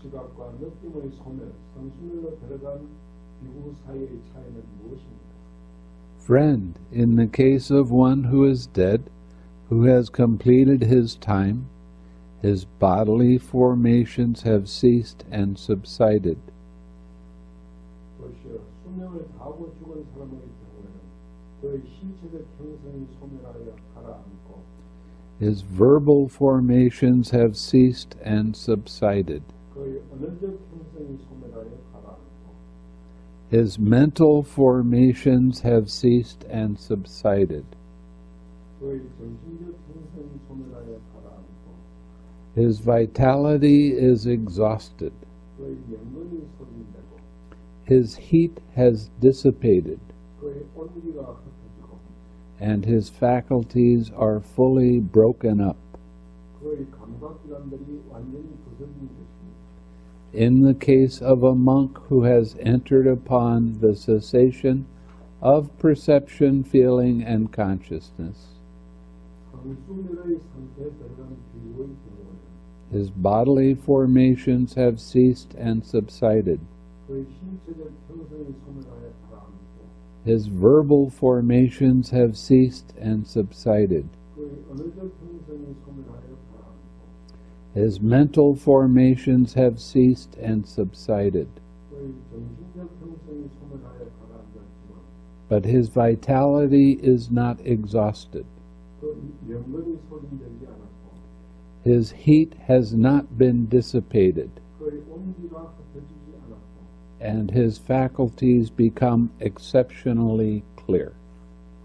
지각과 느낌의 소멸, 상수멸로 들어간 비구 사이의 차이는 무엇입니까? Friend, in the case of one who is dead, who has completed his time, his bodily formations have ceased and subsided. 수명을 다하고 죽은 사람의 경우에는 그의 신체적 형성이 소멸하여 가라앉고 His verbal formations have ceased and subsided. 그의 언어적 형성이 소멸하여 가라앉고 His mental formations have ceased and subsided. 그의 정신적 형성이 소멸하여 가라앉고 His vitality is exhausted. 그의 영혼이 소진되고 His heat has dissipated, 그의 온기가 흩어지고 and his faculties are fully broken up. 그의 감각기관들이 완전히 부서진 것입니다. In the case of a monk who has entered upon the cessation of perception, feeling, and consciousness, 상수멸의 상태에 들어간 비유의 경우에는 his bodily formations have ceased and subsided. 그의 신체적 형성이 소멸하여 가라앉고 His verbal formations have ceased and subsided. 그의 언어적 형성이 소멸하여 가라앉고 His mental formations have ceased and subsided. 그의 정신적 형성이 소멸하여 가라앉았지만 But his vitality is not exhausted. 그 영혼이 소진되지 않았고 His heat has not been dissipated, 그의 온기가 흩어지지 않았고 and his faculties become exceptionally clear.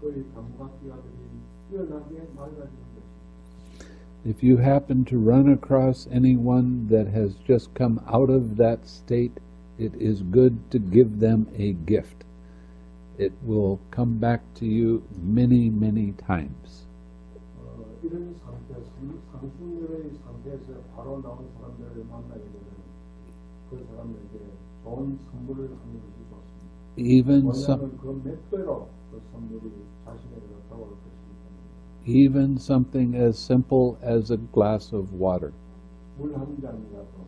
그의 감각기관들이 뛰어나게 맑아지는 것입니다. If you happen to run across anyone that has just come out of that state, it is good to give them a gift. It will come back to you many, many times. 이런 상태, 상승률의 상태에서 바로 나온 사람들을 만나게 되면 그 사람에게 좋은 선물을 하는 것이 좋습니다. 왜냐하면 그 몇 배로 그 선물이 자신에게 돌아올 것이기 때문에. Even something as simple as a glass of water. 물 한 잔이라도.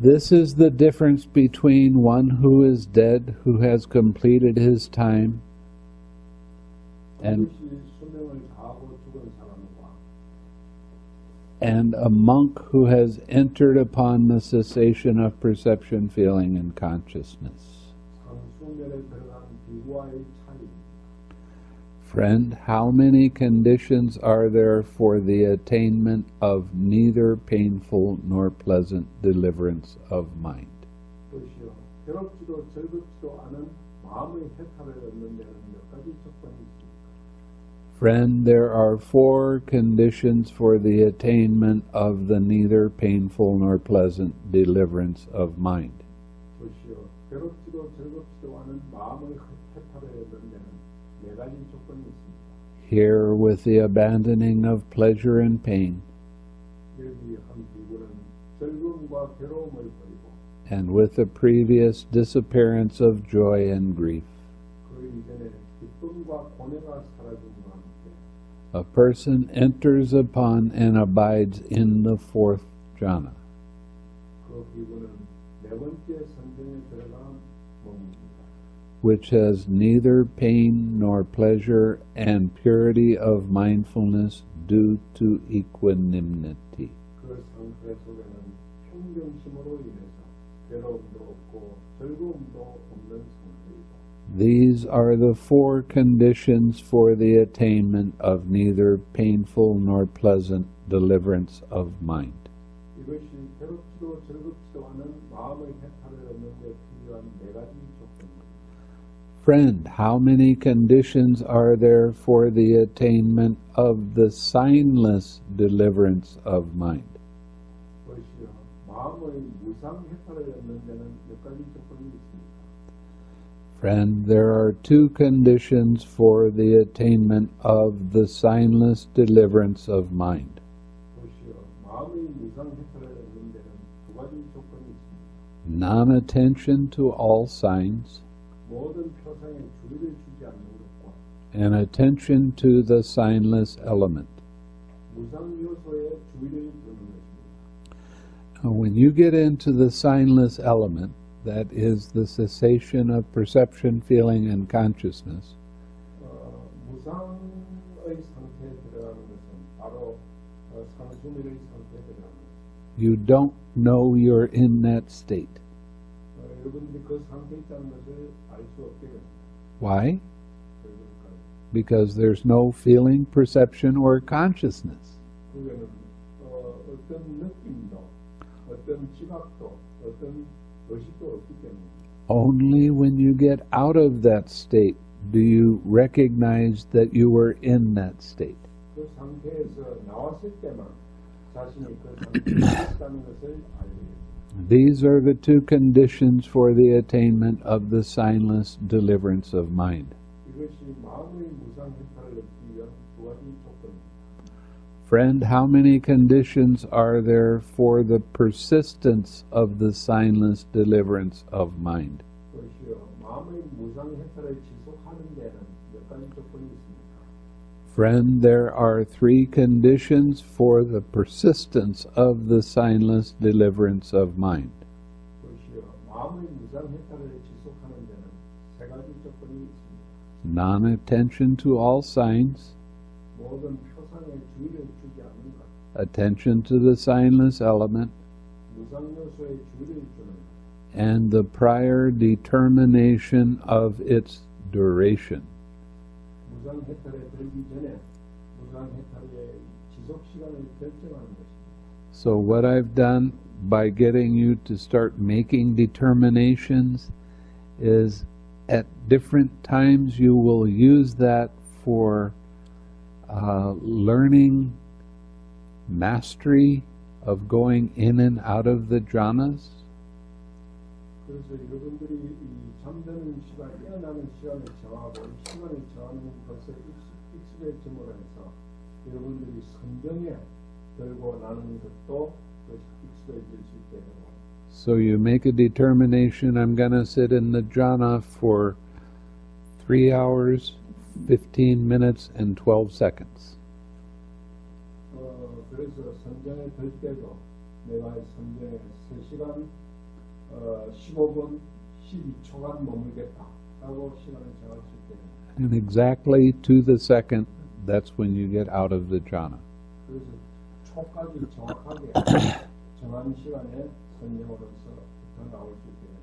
This is the difference between one who is dead, who has completed his time, and a monk who has entered upon the cessation of perception, feeling, and consciousness. Friend, how many conditions are there for the attainment of neither painful nor pleasant deliverance of mind? Friend, there are 4 conditions for the attainment of the neither painful nor pleasant deliverance of mind. Here, with the abandoning of pleasure and pain, and with the previous disappearance of joy and grief, a person enters upon and abides in the 4th jhana. Which has neither pain nor pleasure and purity of mindfulness due to equanimity. These are the 4 conditions for the attainment of neither painful nor pleasant deliverance of mind. Friend, how many conditions are there for the attainment of the signless deliverance of mind? Friend, there are 2 conditions for the attainment of the signless deliverance of mind. Non-attention to all signs, and attention to the signless element. When you get into the signless element, that is the cessation of perception, feeling, and consciousness, you don't know you're in that state. Why? Because there's no feeling, perception, or consciousness. 어떤 의식도 없기 때문에. Only when you get out of that state do you recognize that you were in that state. 그 상태에서 나왔을 때만 자신이 그 상태에 있다는 것을 알게 됩니다. These are the two conditions for the attainment of the signless deliverance of mind. 이것이 마음의 무상해탈을 얻기 위한 두 가지 조건입니다. Friend, how many conditions are there for the persistence of the signless deliverance of mind? 그것이요, 마음의 무상해탈을 지속하는 데는 몇 가지 조건이 있습니다. Friend, there are three conditions for the persistence of the signless deliverance of mind. 그것이요, 마음의 무상해탈을 지속하는 데는 세 가지 조건이 있습니다. Non-attention to all signs, 모든 표상에 주의를 주지 않는 것, attention to the signless element, 무상요소에 주의를 주는 것, and the prior determination of its duration. 무상해탈에 들기 전에 무상해탈의 지속 시간을 결정하는 것입니다. So what I've done by getting you to start making determinations is at different times you will use that for learning mastery of going in and out of the jhanas. 그래서 여러분들이 이 잠드는 시간, 깨어나는 시간을 정하고 이 시간을 정하는 것을 익숙해짐으로 해서 여러분들이 선정에 들고 나는 것도 익숙해질 수 있게 되고. So you make a determination, I'm going to sit in the jhana for 3 hours, 15 minutes, and 12 seconds. 그래서 선정에 들 때도 내가 선정에 3시간 15분 12초간 머물겠다 라고 시간을 정할 수 있게 됩니다. And exactly to the second, that's when you get out of the jhana. 그래서 초까지 정확하게 정한 시간에 선정으로서 더 나올 수 있게 됩니다.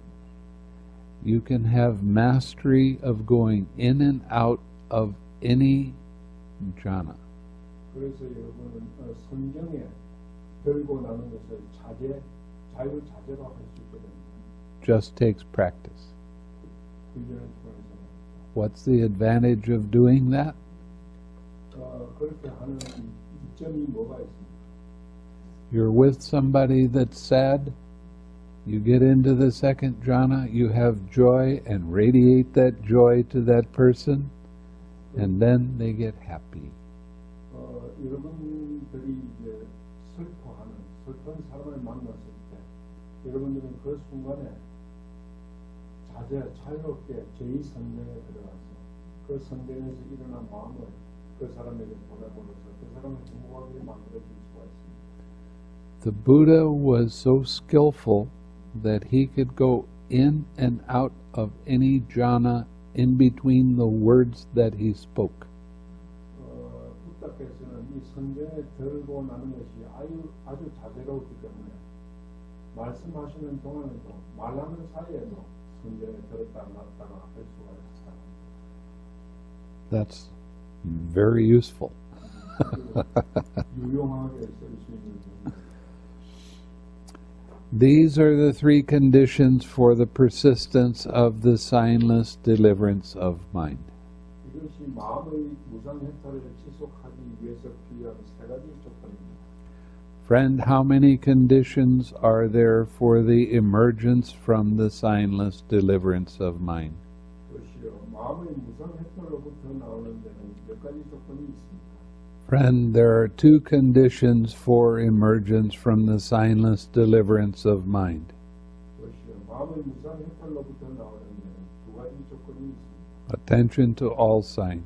You can have mastery of going in and out of any jhana. 그래서 여러분은 선정에 들고 나는 것을 자유자재로 할 수 있게 됩니다. Just takes practice. 훈련을 통해서. What's the advantage of doing that? 그렇게 하는 이점이 뭐가 있습니까? You're with somebody that's sad. You get into the second jhana, you have joy and radiate that joy to that person, and then they get happy. 여러분들이 이제 슬픈 사람을 만났을 때 여러분들은 그 순간에 자유롭게 제2선정에 들어가서 그 선정에서 일어난 마음을 그 사람에게 보내버려서 그 사람을 행복하게 만들어줄 수가 있습니다. The Buddha was so skillful that he could go in and out of any jhana in between the words that he spoke. 부다께서는 이 선정에 들고 나는 것이 아주 자제로웠기 때문에 말씀하시는 동안에도 말하는 사이에도 선정에 들었다 놨다가 할 수가 있습니다. That's very useful. 유용하게 쓸 수 있는 겁니다. These are the three conditions for the persistence of the signless deliverance of mind. 이것이 마음의 무상해탈을 지속하기 위해서 필요한 세 가지 조건입니다. Friend, how many conditions are there for the emergence from the signless deliverance of mind? 그것이요, 마음의 무상해탈로부터 나오는 데는 몇 가지 조건이 있습니다. Friend, there are two conditions for emergence from the signless deliverance of mind. 그것이요, 마음의 무상해탈로부터 나오는 데는 두 가지 조건이 있습니다. Attention to all sign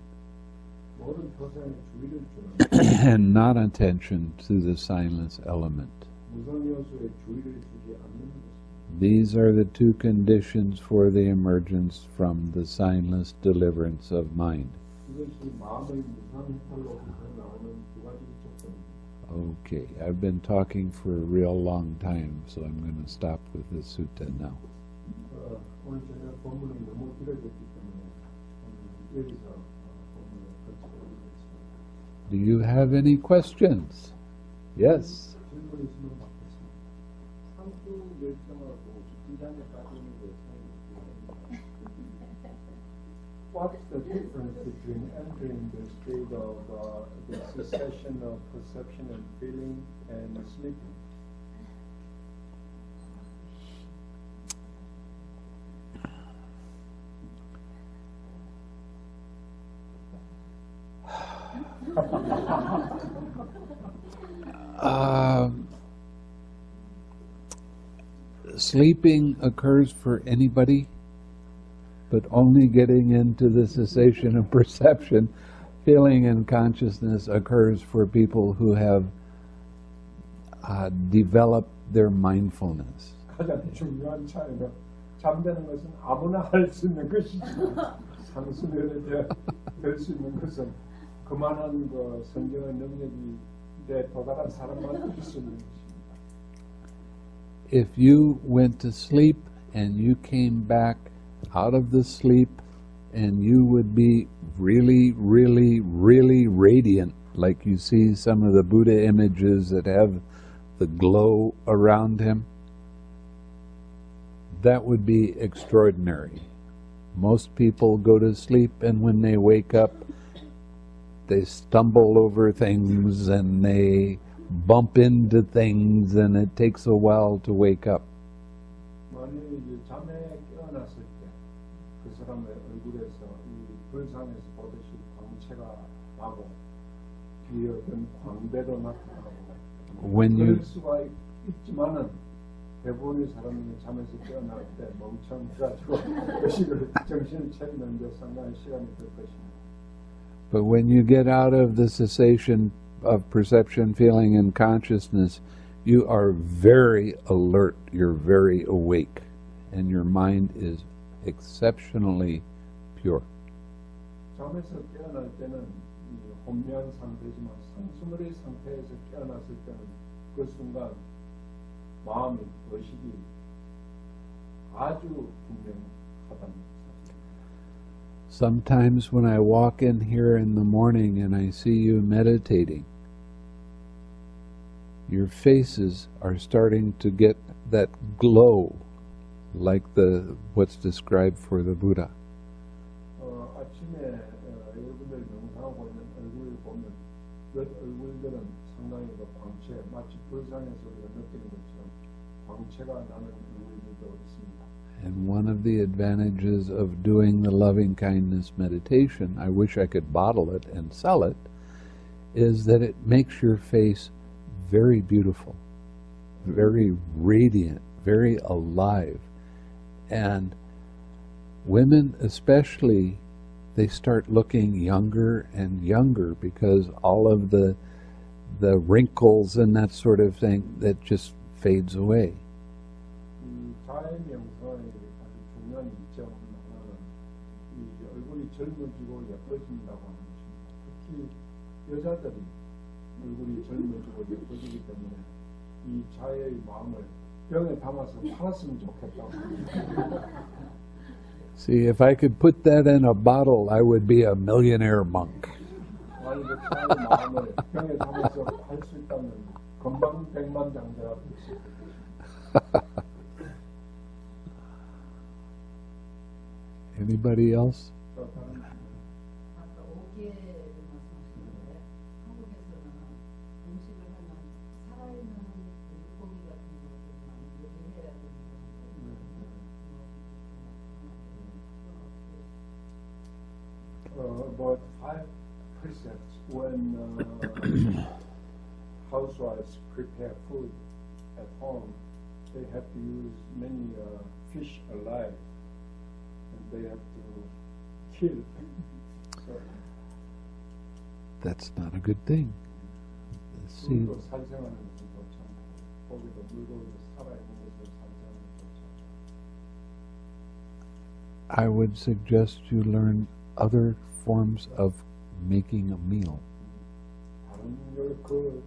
모든 표상에 주의를 주는 and not attention to the signless element. 무상요소에 주의를 주지 않는 것입니다. These are the two conditions for the emergence from the signless deliverance of mind. 이것이 마음의 무상해탈로부터 나오는 두 가지 조건입니다. Okay, I've been talking for a real long time, so I'm going to stop with this sutta now. 오늘 저녁 본문이 너무 길어졌기 때문에 오늘 여기서 본문을 거치도록 하겠습니다. Do you have any questions? Yes. 질문 있으면 받겠습니다. 3주 결정하고 What's the difference between entering the state of the cessation of perception and feeling and sleeping? Sleeping occurs for anybody, but only getting into the cessation of perception, feeling, and consciousness occurs for people who have developed their mindfulness. 가장 중요한 차이는 잠드는 것은 아무나 할 수 있는 것이지만 상수면에 될 수 있는 것은 그만한 그 성경의 능력이 내 도달한 사람만 할 수 있는 것입니다. If you went to sleep and you came back out of the sleep and you would be really, really, really radiant, like you see some of the Buddha images that have the glow around him, that would be extraordinary. Most people go to sleep and when they wake up, they stumble over things and they bump into things and it takes a while to wake up. 만일 잠에 깨어났을 때 그 사람의 얼굴에서 이 불상에서 보듯이 광채가 나고 뒤에 어떤 광배도 나타나고 그럴 수가 있지만은 대부분의 사람이 잠에서 깨어날 때 멍청해가지고 정신을 차리는 데 상당히 시간이 들 것입니다. But when you get out of the cessation of perception, feeling, and consciousness, you are very alert, you're very awake, and your mind is exceptionally pure. 잠에서 깨어날 때는 혼미한 상태지만 상수물의 상태에서 깨어났을 때는 그 순간 마음이, 의식이 아주 분명하답니다. Sometimes when I walk in here in the morning and I see you meditating, your faces are starting to get that glow like what's described for the Buddha. 아침에 여러분들 명상하고 있는 얼굴을 보면 그 얼굴들은 상당히 그 광채, 마치 불상에서 우리가 느끼는 것처럼 광채가 나는 얼굴들도 있습니다. And one of the advantages of doing the loving kindness meditation, I wish I could bottle it and sell it, is that it makes your face very beautiful, very radiant, very alive. And women especially, they start looking younger and younger because all of the wrinkles and that sort of thing, that just fades away. 자의 명상의 아주 중요한 이점 하나는 이 얼굴이 젊어지고 예뻐진다고 하는 것입니다. 특히 여자들이 얼굴이 젊어지고 예뻐지기 때문에 이 자의 마음을 병에 담아서 팔았으면 좋겠다고. See, if I could put that in a bottle, I would be a millionaire monk. 만약 그 자의 마음을 병에 담아서 팔 수 있다면 금방 백만장자가 될 수 있겠죠. Anybody else? About 5 precepts when housewives prepare food at home, they have to use many fish alive, and they have to kill. So, that's not a good thing. See, 살생하는 것도 참 고기도 물고기도 살아있는 것을 살생하는 것도 참. I would suggest you learn other forms of making a meal. 다른 그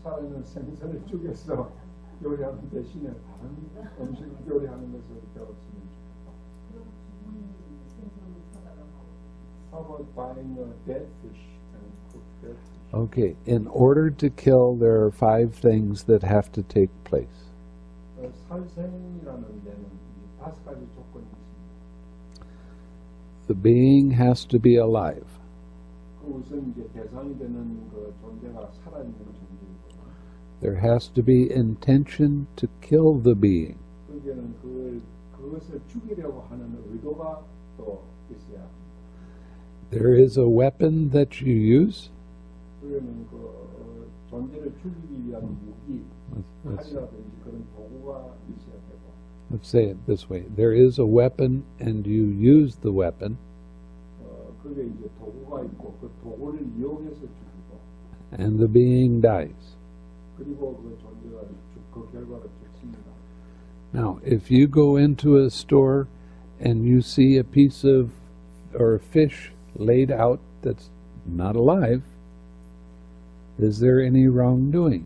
살아있는 생선을 죽여서 요리하는 대신에 다른 음식을 요리하는 것을 배웠으면 좋겠다. How about buying a dead fish and cook dead fish? Okay, in order to kill, there are 5 things that have to take place. 살생이라는 데는 5가지 조건이 있습니다. The being has to be alive. 그 우선 이제 대상이 되는 그 존재가 살아있는 존재이고, There has to be intention to kill the being. 그게는 그것을 죽이려고 하는 의도가 또 있어야 합니다. There is a weapon that you use. 그러면 존재를 죽이기 위한 무기, Let's 칼이라든지 그런 도구가 있어야 되고, say it this way. There is a weapon and you use the weapon, 그게 이제 도구가 있고 그 도구를 이용해서 죽이고, and the being dies. 그리고 그 존재가 그 결과가 죽습니다. Now, if you go into a store and you see a piece of or a fish laid out that's not alive, is there any wrongdoing?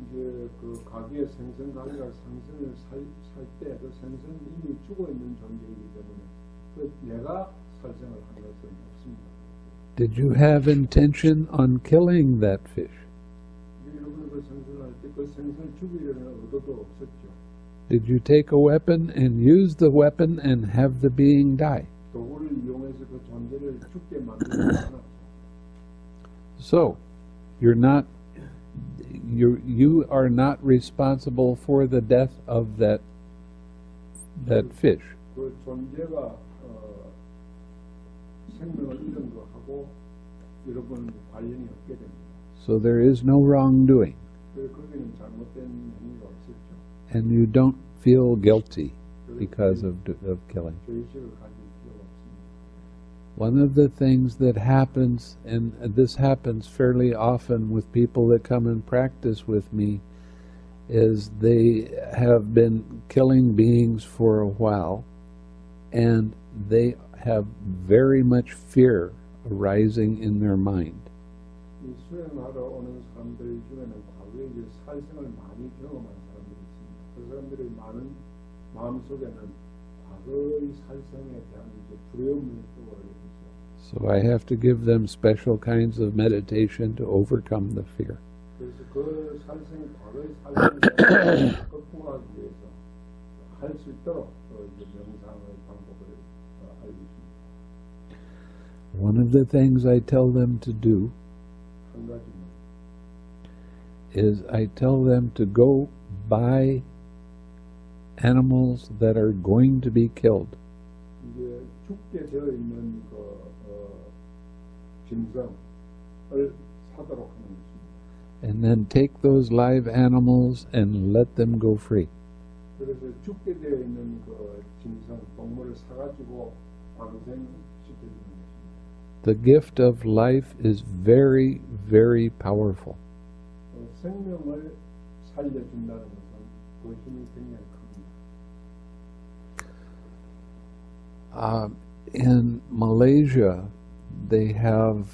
이제 그 가게에 생선 가게가 생선을 살 때 그 생선은 이미 죽어 있는 존재이기 때문에 그 내가 살생을 한 것은 없습니다. Did you have intention on killing that fish? 여러분 그 생선을 할 때 그 생선을 죽이려는 의도도 없었죠. Did you take a weapon and use the weapon and have the being die? 도구를 이용해서 그 존재를 죽게 만들지 않았죠. So, you are not responsible for the death of that fish. 그 존재가 생명을 잃은 거하고 여러분 관련이 없게 됩니다. So there is no wrongdoing, 그래서 거기는 잘못된 행위가 없었죠. and you don't feel guilty because of killing. 죄의식을 가질 필요가 없습니다. One of the things that happens, and this happens fairly often with people that come and practice with me, is they have been killing beings for a while, and they have very much fear arising in their mind. 이 수행하러 오는 사람들 중에는 과거에 이제 살생을 많이 경험한 사람들이 있습니다. 그 사람들의 많은 마음속에는 과거의 살생에 대한 이제 두려움을 떠올리고 있어요. So I have to give them special kinds of meditation to overcome the fear. 그래서 그 살생, 과거의 살생을 극복하기 위해서 할 수 있도록 이제 명상의 방법을 알고 있습니다. One of the things I tell them to do 한 가지는 is I tell them to go buy animals that are going to be killed. 이제 죽게 되어 있는 짐승을 사도록 하는 것입니다. And then take those live animals and let them go free. 그래서 죽게 되어 있는 그 짐승, 동물을 사가지고 방생시켜주는 것입니다. The gift of life is very, very powerful. 생명을 살려준다는 것은 그 힘이 굉장히 큽니다. In Malaysia, they have,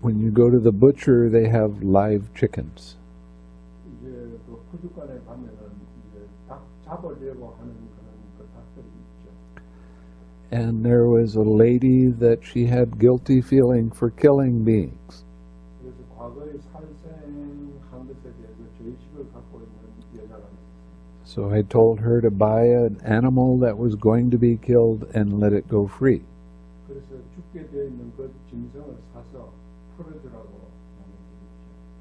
when you go to the butcher, they have live chickens. 이제 그 푸주간에 가면은 이제 닭 잡으려고 하는 그런 닭들이 있죠. And there was a lady that she had guilty feeling for killing beings. 그래서 과거에 살생한 것에 대해서 죄의식을 갖고 있는 여자가 있었어요. So I told her to buy an animal that was going to be killed and let it go free. 그래서 죽게 되어 있는 그 짐승을 사서 풀어주라고 말했죠.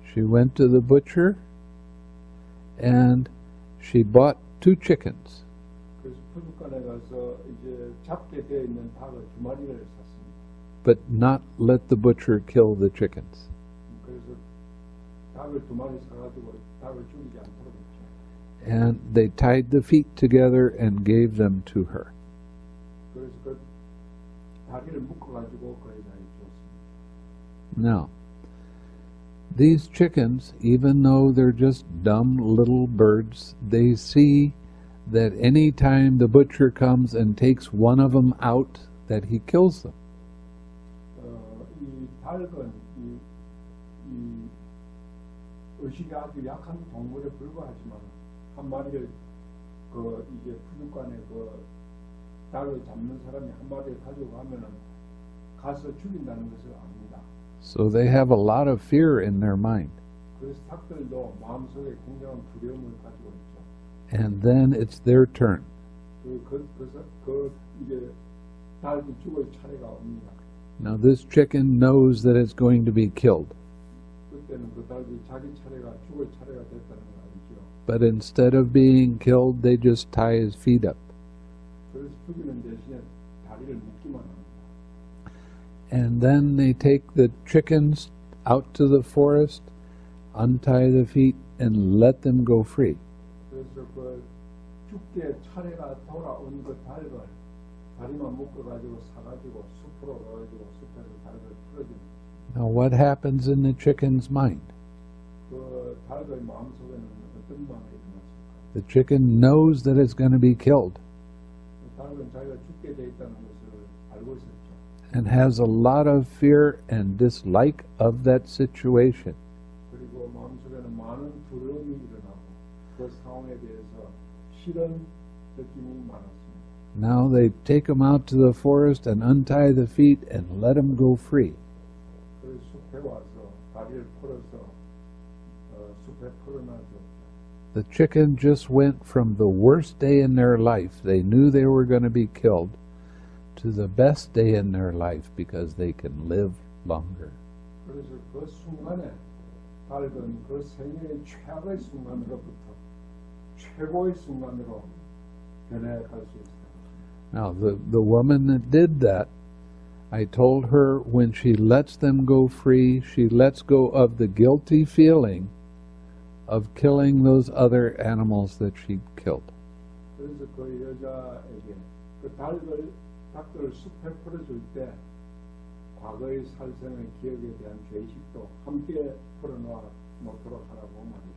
She went to the butcher and she bought 2 chickens. 그래서 푸주간에 가서 이제 잡게 되어 있는 닭을 2마리를 샀습니다. But not let the butcher kill the chickens. 그래서 닭을 2마리 사가지고 닭을 죽이지 않도록 했죠. And they tied the feet together and gave them to her. 그래서 그 다리를 묶어가지고 그 여자에 줬습니다. Now, these chickens, even though they're just dumb little birds, they see that any time the butcher comes and takes one of them out, that he kills them. 이 닭은 이 의식이 아주 약한 동물에 불과하지만 한 마리를 그 이제 푸주간에 그 닭을 잡는 사람이 한 마리를 가지고 가면은 가서 죽인다는 것을 압니다. So they have a lot of fear in their mind. 그래서 닭들도 마음속에 굉장한 두려움을 가지고 있죠. and then it's their turn. 이제 닭이 죽을 차례가 옵니다. Now this chicken knows that it's going to be killed. 그때는 그 닭이 자기 차례가 죽을 차례가 됐다는 걸 알죠. But instead of being killed, they just tie his feet up. 그래서 죽이는 대신에 다리를 묶기만 합니다. And then they take the chickens out to the forest, untie the feet, and let them go free. 그래서 그 죽게 차례가 돌아온 그 닭을 다리만 묶어가지고 사가지고 숲으로 가가지고 숲에서 닭을 풀어줍니다. Now what happens in the chicken's mind? 그 닭의 마음속에는 어떤 마음이 일어났을까? The chicken knows that it's going to be killed 닭은 자기가 죽게 돼 있다는 것을 알고 있었죠. and has a lot of fear and dislike of that situation. 그리고 마음속에는 많은 두려움이 일어나고 그 상황에 대해서 싫은 느낌이 많았습니다. Now they take him out to the forest and untie the feet and let him go free. 그 숲에 와서 다리를 풀어서 숲에 풀어놔줬죠. The chicken just went from the worst day in their life, they knew they were going to be killed, to the best day in their life because they can live longer. 그래서 그 순간에 닭은 그 생애의 최악의 순간으로부터 최고의 순간으로 변해갈 수 있어요. Now, the woman that did that, I told her when she lets them go free, she lets go of the guilty feeling of killing those other animals that she killed. 그래서 그 여자에게 그 닭들을 숲에 풀어줄 때 과거의 살생의 기억에 대한 죄의식도 함께 풀어놓도록 하라고 말했어요.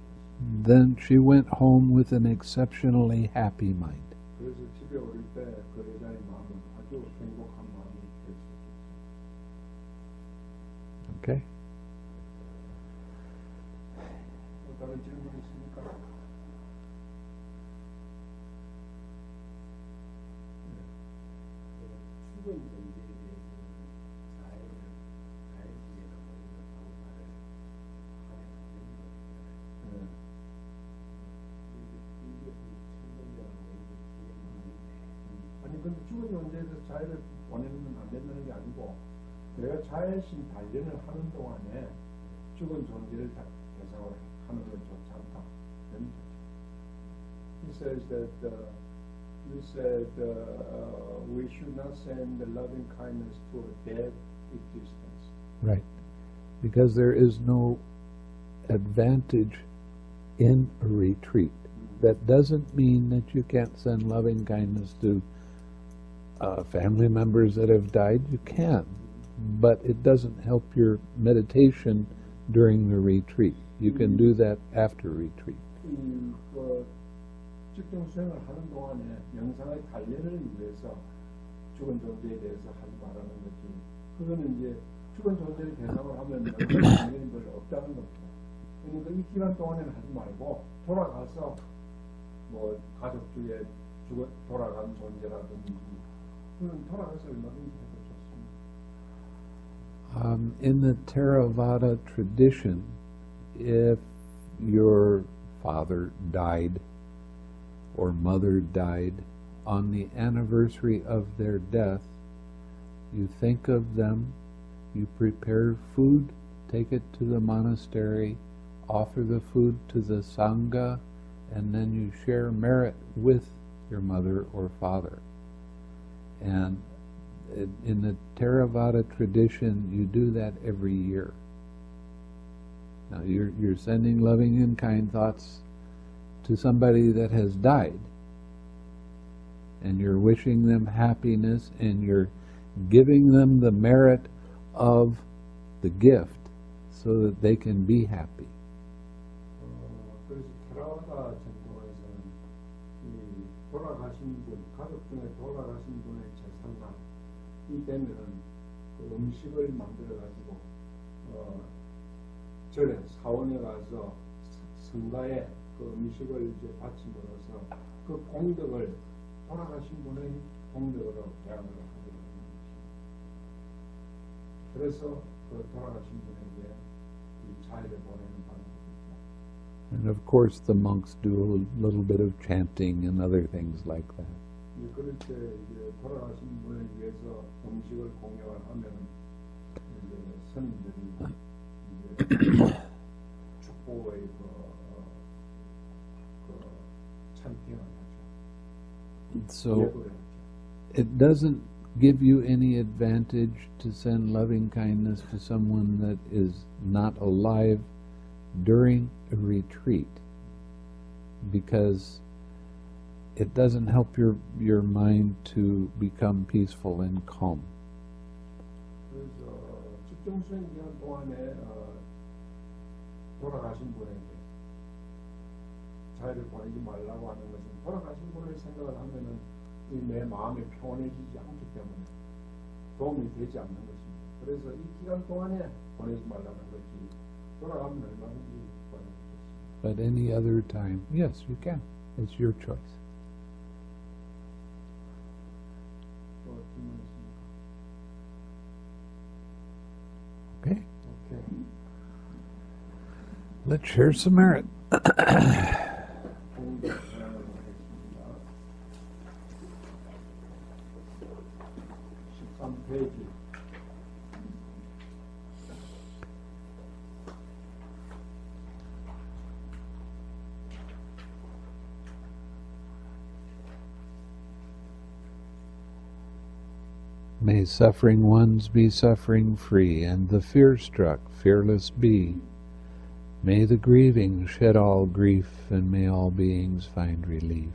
Then she went home with an exceptionally happy mind. 그래서 집에 오를 때 그 여자의 마음은 아주 행복한 마음이 될 수 있었어요. Okay? 다른 질문 있습니까? 죽은 존재에 대해서 자해를 가해주게 되는 방법을 하게 되는 거예요. 아니 근데 죽은 존재에서 자해를 보내면 안 된다는 게 아니고 내가 자해심 단련을 하는 동안에 죽은 존재를 대상으로 하는 건 좋지 않다. He says that you said we should not send the loving kindness to a dead existence. Right. Because there is no advantage in a retreat. That doesn't mean that you can't send loving kindness to family members that have died. You can, but it doesn't help your meditation during the retreat. You can do that after retreat. 그 집중 수행을 하는 동안에 영상의 단련을 위해서 죽은 존재에 대해서 하지 말라는 거지. 그거는 이제 죽은 존재를 대상으로 하면 영상이 별로 없다는 겁니다. 그러니까 이 기간 동안에는 하지 말고 돌아가서 뭐 가족 중에 돌아간 존재라든지 그건 돌아가서 얼마든지 해도 좋습니다. In the Theravada tradition, if your father died or mother died, on the anniversary of their death, you think of them, you prepare food, take it to the monastery, offer the food to the Sangha, and then you share merit with your mother or father. And in the Theravada tradition, you do that every year. Now you're sending loving and kind thoughts to somebody that has died, and you're wishing them happiness, and you're giving them the merit of the gift so that they can be happy. 그래서 테라와다 전통에서는 이 돌아가신 분, 가족 중에 돌아가신 분의 재산날 이 되면은 그 음식을 만들어 가지고 절에 사원에 가서 성가에 그 음식을 이제 바침으로써 그功德을 돌아가신 분의功德으로 대항을 하게 되는 것입니다. 그래서 그 돌아가신 분에게 이 자해를 보내는 방법입니다. And of course the monks do a little bit of chanting and other things like that. 이제 그럴 때 이제 돌아가신 분을 위해서 음식을 공양을 하면 이제 스님들이 이제 축복의 그 찬팅을 하죠. So 예도를 하죠. it doesn't give you any advantage to send loving kindness to someone that is not alive during a retreat, because it doesn't help your mind to become peaceful and calm. 그래서 집중수행 기간 동안에 돌아가신 분에게 자유를 보내지 말라고 하는 것은 돌아가신 분을 생각을 하면은 내 마음이 평온해지지 않기 때문에 도움이 되지 않는 것입니다. 그래서 이 기간 동안에 보내지 말라는 거지 돌아가면 얼마든지 보내주겠습니다. But any other time, yes, you can. It's your choice. 또 질문 있습니까? Okay? 오케이. Let's share some merit. 공부 하겠습니다. 13페이지. May suffering ones be suffering free, and the fear-struck fearless be. May the grieving shed all grief, and may all beings find relief.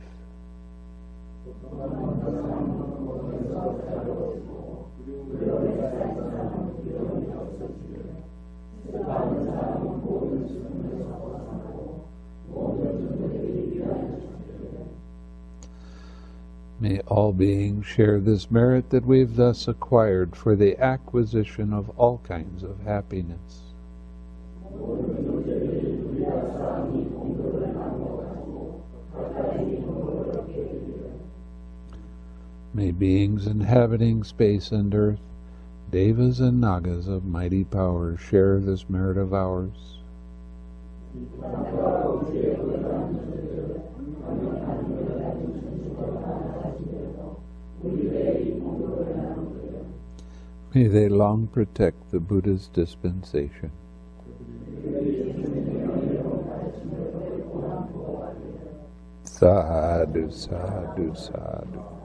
May all beings share this merit that we've thus acquired for the acquisition of all kinds of happiness. May beings inhabiting space and earth, devas and nagas of mighty power, share this merit of ours. May they long protect the Buddha's dispensation. Sadhu, sadhu, sadhu.